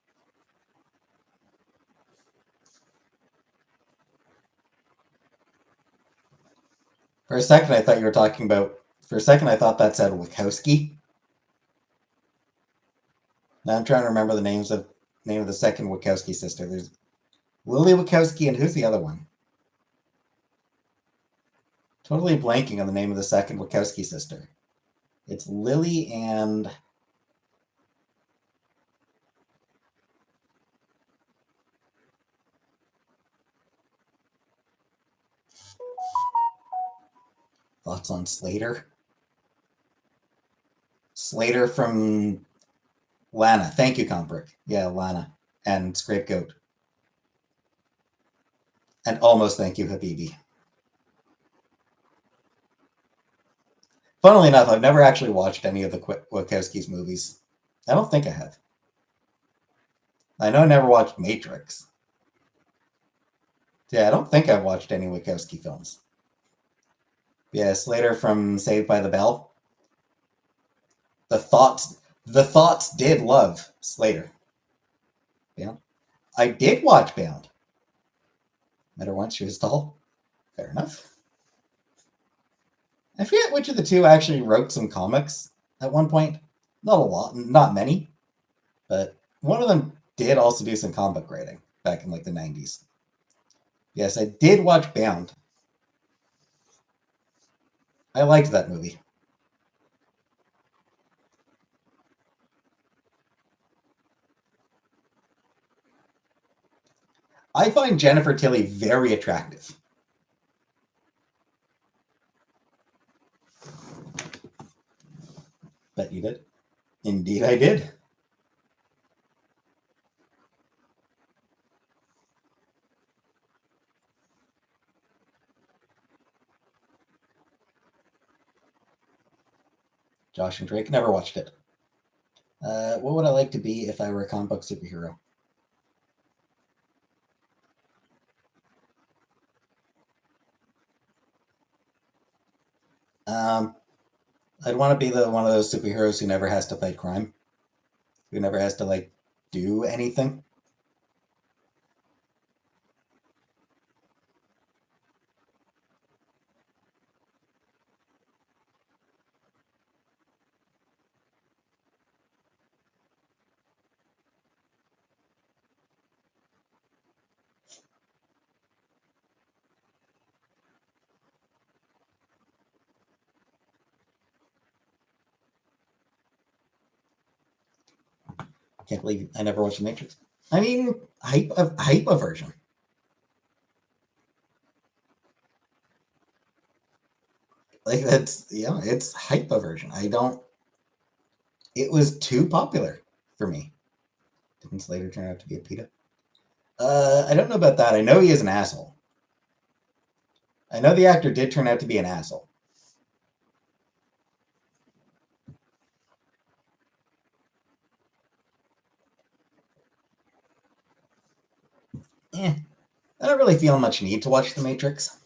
For a second, I thought you were talking about. For a second, I thought that said Wachowski. Now I'm trying to remember the name of the second Wachowski sister. There's Lily Wachowski, and who's the other one? Totally blanking on the name of the second Wachowski sister. It's Lily and thoughts on Slater. Slater from Lana. Thank you, Combrick. Yeah, Lana and Scapegoat. And almost thank you, Habibi. Funnily enough, I've never actually watched any of the Wachowski's movies. I don't think I have. I know I never watched Matrix. Yeah, I don't think I've watched any Wachowski films. Yeah, Slater from Saved by the Bell. The thoughts did love Slater. Yeah. I did watch Bound. Met her once, she was tall. Fair enough. I forget which of the two actually wrote some comics at one point. Not a lot, not many, but one of them did also do some comic writing back in like the 90s. Yes, I did watch Bound. I liked that movie. I find Jennifer Tilly very attractive. Bet you did. Indeed, I did. Josh and Drake. Never watched it. What would I like to be if I were a comic book superhero? I'd want to be the one of those superheroes who never has to fight crime, who never has to like do anything. Can't believe I never watched The Matrix. I mean, hype aversion. Like that's it's hype aversion. I don't. It was too popular for me. Didn't Slater turn out to be a PETA? I don't know about that. I know he is an asshole. I know the actor did turn out to be an asshole. I don't really feel much need to watch The Matrix.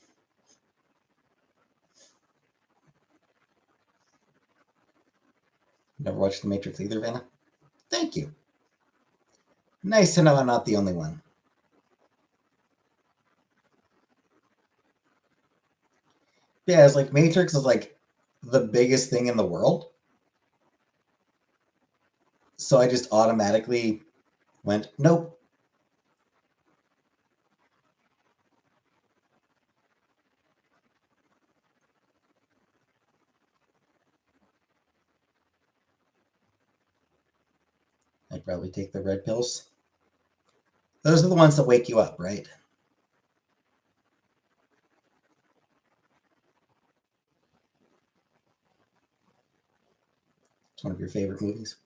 Never watched The Matrix either, Vanna. Thank you. Nice to know I'm not the only one. Yeah, it's like Matrix is like the biggest thing in the world. So I just automatically went, nope. I'd probably take the red pills. Those are the ones that wake you up, right? It's one of your favorite movies.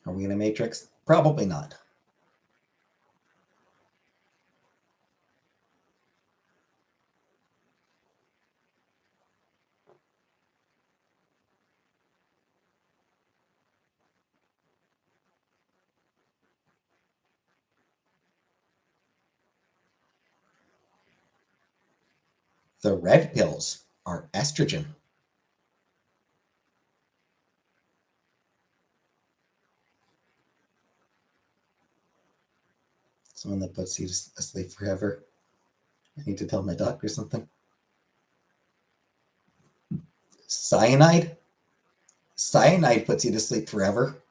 Are we in a Matrix? Probably not. The red pills are estrogen. Someone that puts you asleep forever. I need to tell my doctor something. Cyanide? Cyanide puts you to sleep forever.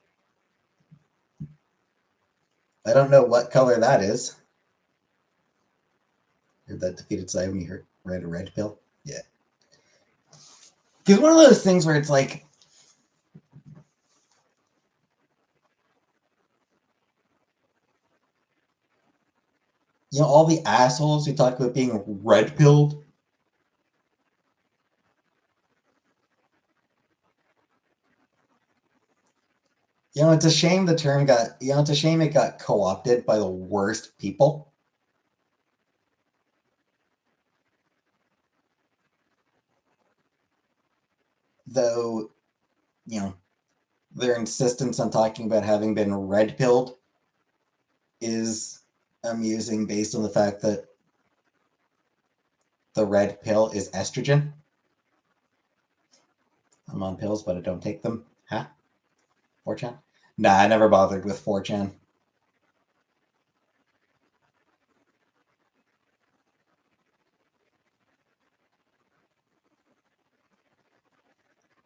I don't know what color that is. Heard that defeated Cyan when you read a red pill? Yeah. Because one of those things where it's like, all the assholes who talk about being red pilled. It's a shame the term got, it's a shame it got co-opted by the worst people. Though, their insistence on talking about having been red pilled is amusing based on the fact that the red pill is estrogen. I'm on pills, but I don't take them. Huh? 4chan? Nah, I never bothered with 4chan.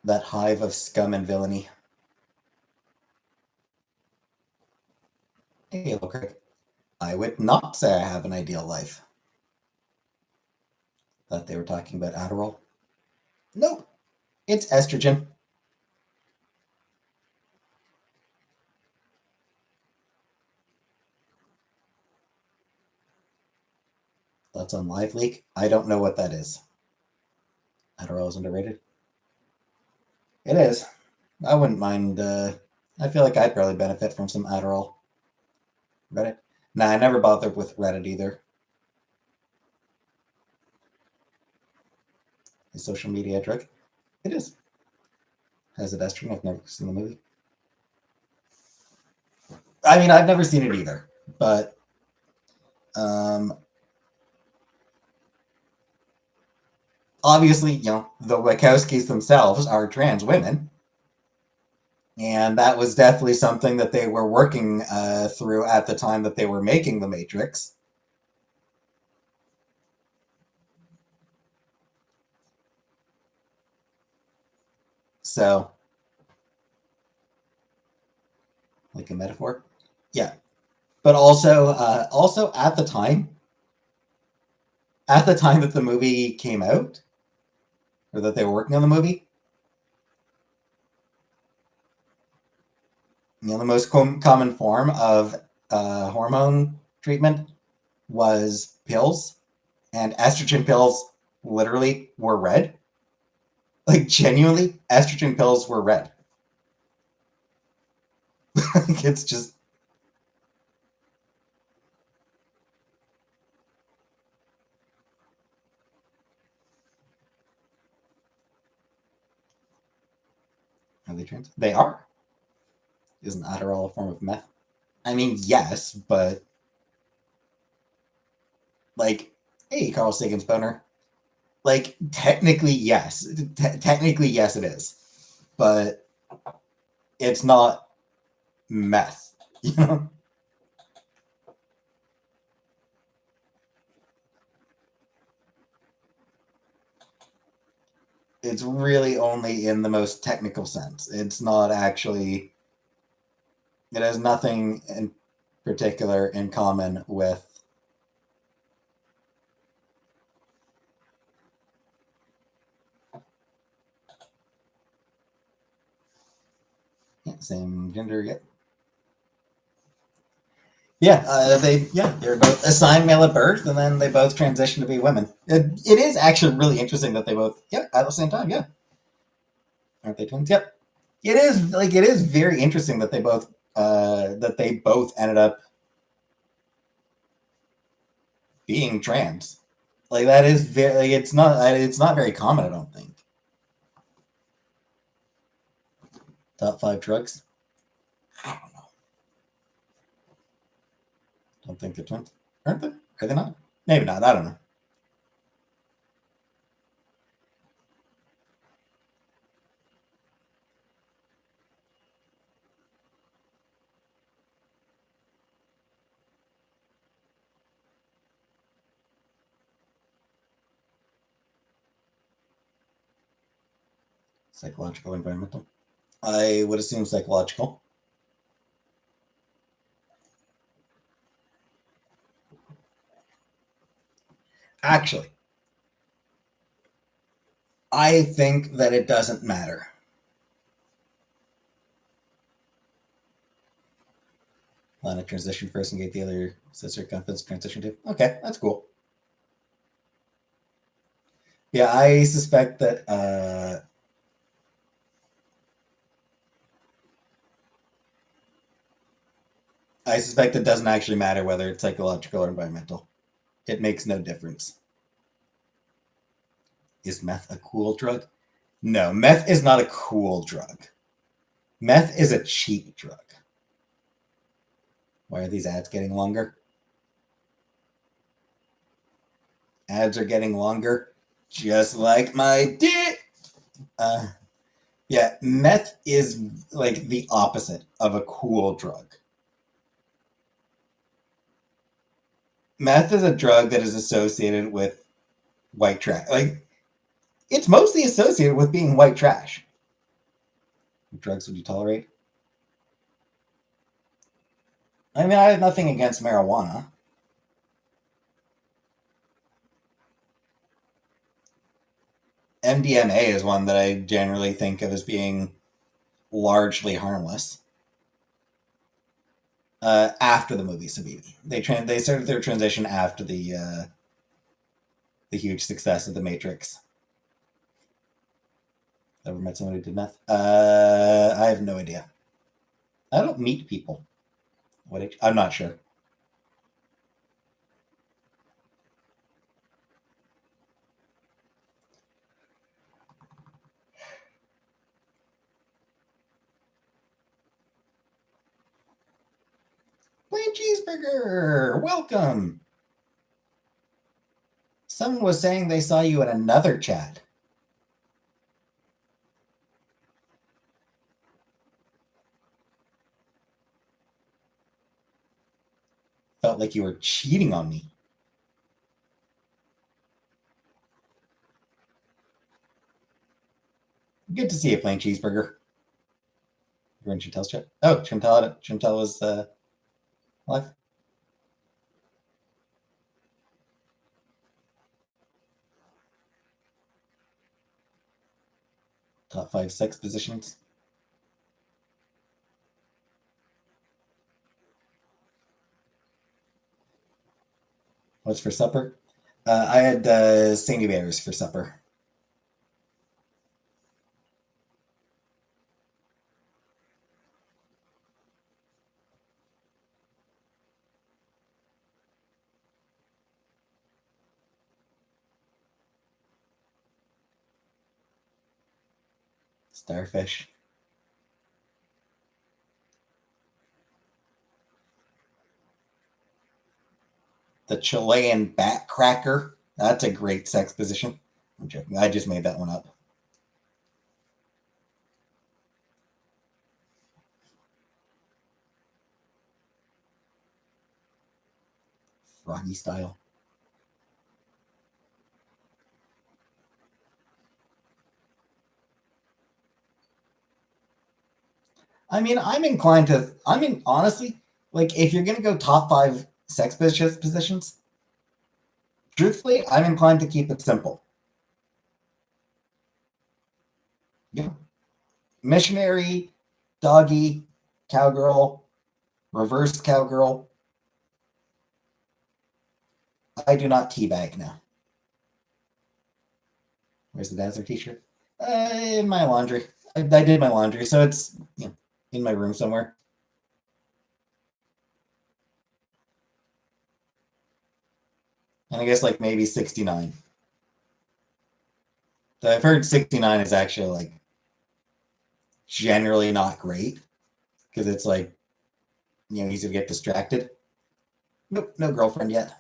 That hive of scum and villainy. Hey, hello, Craig. I would not say I have an ideal life. Thought they were talking about Adderall. Nope. It's estrogen. That's on Live Leak. I don't know what that is. Adderall is underrated. It is. I wouldn't mind. I feel like I'd probably benefit from some Adderall. Reddit? Nah, I never bothered with Reddit either. Is social media a drug? It is. Has it Estrogin? I've never seen the movie. I mean, I've never seen it either, but obviously, the Wachowskis themselves are trans women, and that was definitely something that they were working through at the time that they were making The Matrix. So, like a metaphor, yeah. But also at the time that the movie came out, or that they were working on the movie, the most common form of hormone treatment was pills, and estrogen pills literally were red. Like, genuinely, estrogen pills were red. It's just. Are they trans? They are. Isn't Adderall a form of meth? I mean, yes, but like, hey, Carl Sagan's boner. Like, technically, yes. Technically, yes, it is. But it's not meth, you know? It's really only in the most technical sense. It's not actually. It has nothing in particular in common with. Yeah, same gender, yeah. They're both assigned male at birth, and then they both transition to be women. It is actually really interesting that they both, at the same time, aren't they twins? Yep. It is very interesting that they both ended up being trans. Like, that is very, like, it's not very common, I don't think. Top 5 drugs. I don't know. Don't think they're twins. Aren't they? Are they not? Maybe not. I don't know. Psychological, environmental. I would assume psychological. Actually, I think that it doesn't matter. Planet transition first and get the other sister confidence transition too. Okay, that's cool. Yeah, I suspect that it doesn't actually matter whether it's psychological or environmental. It makes no difference. Is meth a cool drug? No, meth is not a cool drug. Meth is a cheap drug. Why are these ads getting longer? Ads are getting longer, just like my dick. Yeah, meth is like the opposite of a cool drug. Meth is a drug that is associated with white trash. Like, it's mostly associated with being white trash. What drugs would you tolerate? I mean, I have nothing against marijuana. MDMA is one that I generally think of as being largely harmless. After the movie Sabini, they started their transition after the huge success of The Matrix. Ever met someone who did meth? I have no idea. I don't meet people. What age? I'm not sure. Plain cheeseburger, welcome. Someone was saying they saw you in another chat. Felt like you were cheating on me. Good to see you, Plain Cheeseburger. You're in Chantel's chat? Oh, Chantel was live. Top 5 sex positions. What's for supper? I had Sandy Bears for supper. Starfish. The Chilean bat cracker. That's a great sex position. I'm joking. I just made that one up. Froggy style. I mean, honestly, like, if you're going to go top 5 sex positions, truthfully, I'm inclined to keep it simple. Yeah. Missionary, doggy, cowgirl, reverse cowgirl. I do not teabag now. Where's the Dazzler t-shirt? In my laundry. I did my laundry, so it's in my room somewhere. And I guess like maybe 69. So I've heard 69 is actually like generally not great because it's like easy to get distracted. Nope, no girlfriend yet.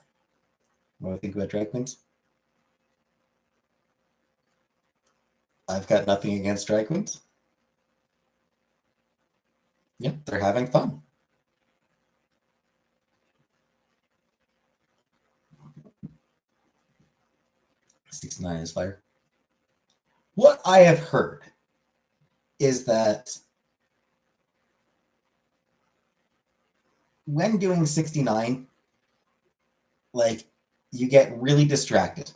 What do I think about drag queens? I've got nothing against drag queens. Yeah, they're having fun. 69 is fire. What I have heard is that when doing 69, like, you get really distracted.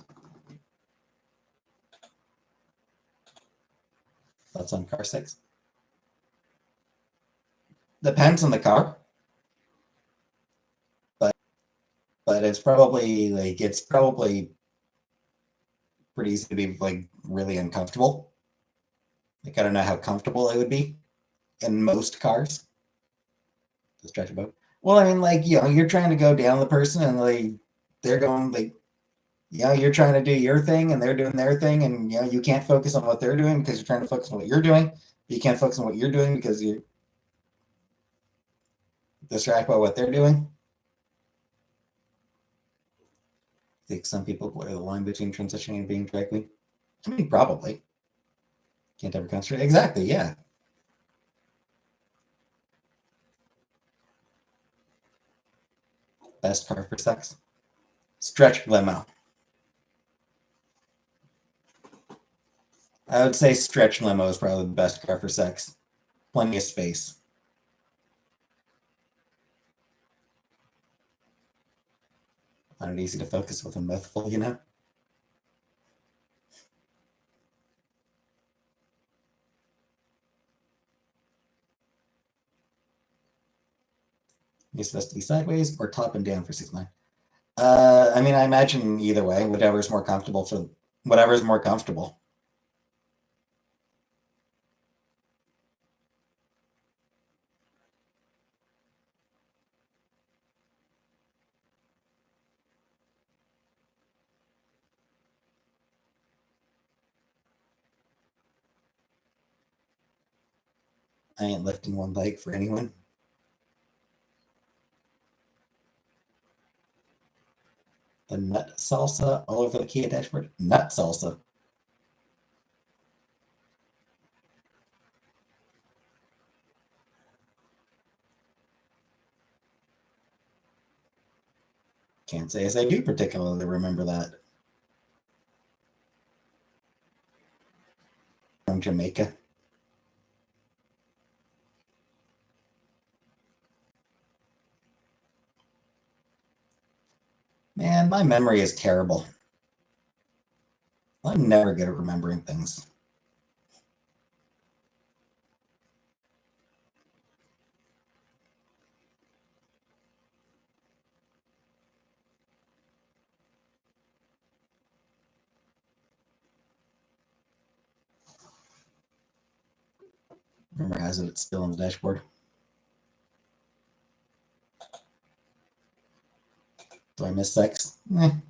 Thoughts on car sex? Depends on the car. But it's probably pretty easy to be like really uncomfortable. Like, I don't know how comfortable it would be in most cars to stretch a boat. Well, I mean, like, you're trying to go down the person and like they're going like, you're trying to do your thing and they're doing their thing, and you can't focus on what they're doing because you're trying to focus on what you're doing. But you can't focus on what you're doing because you're distracted by what they're doing. I think some people blur the line between transitioning and being drag queen. I mean, probably. Can't ever concentrate. Exactly, yeah. Best car for sex? Stretch limo. I would say stretch limo is probably the best car for sex. Plenty of space. Find it easy to focus with a mouthful. You're supposed to be sideways or top and down for 6'9". I mean, I imagine either way, whatever's more comfortable. I ain't lifting one leg for anyone. The nut salsa all over the Kia dashboard. Nut salsa. Can't say as I do particularly remember that. From Jamaica. Man, my memory is terrible. I'm never good at remembering things. Remember has it's still on the dashboard. Do I miss sex? I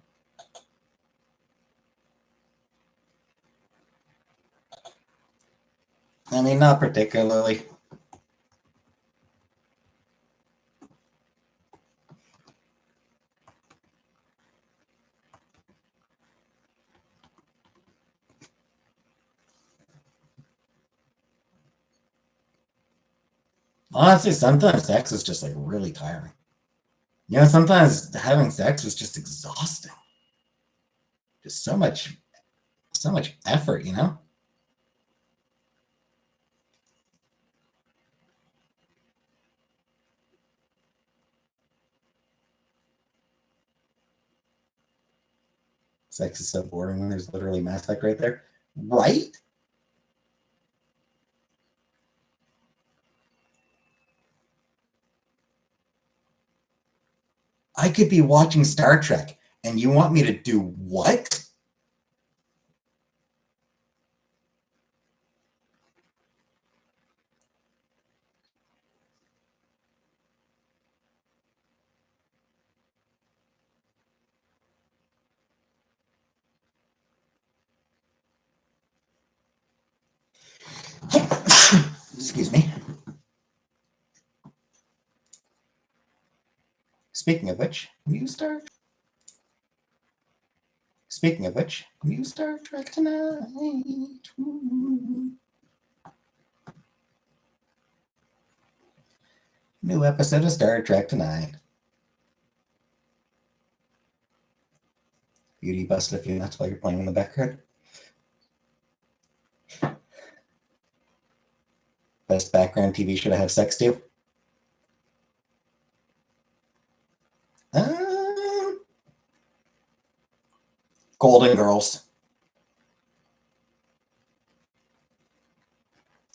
mean, not particularly. Honestly, sometimes sex is just like really tiring. You know, sometimes having sex is just exhausting. Just so much effort, you know? Sex is so boring when there's literally Mass Effect right there. Right? I could be watching Star Trek and you want me to do what? Excuse me. Speaking of which, new Star Trek tonight. Ooh. New episode of Star Trek tonight. Beauty busted a few nuts while you're playing in the background. Best background TV should I have sex to? Golden Girls.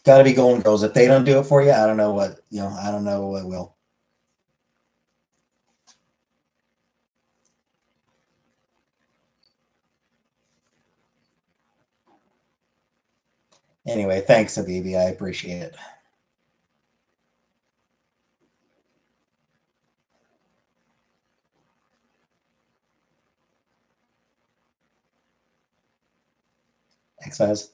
Got to be Golden Girls. If they don't do it for you, I don't know what, I don't know what will. Anyway, thanks, Habibi. I appreciate it. X-Files.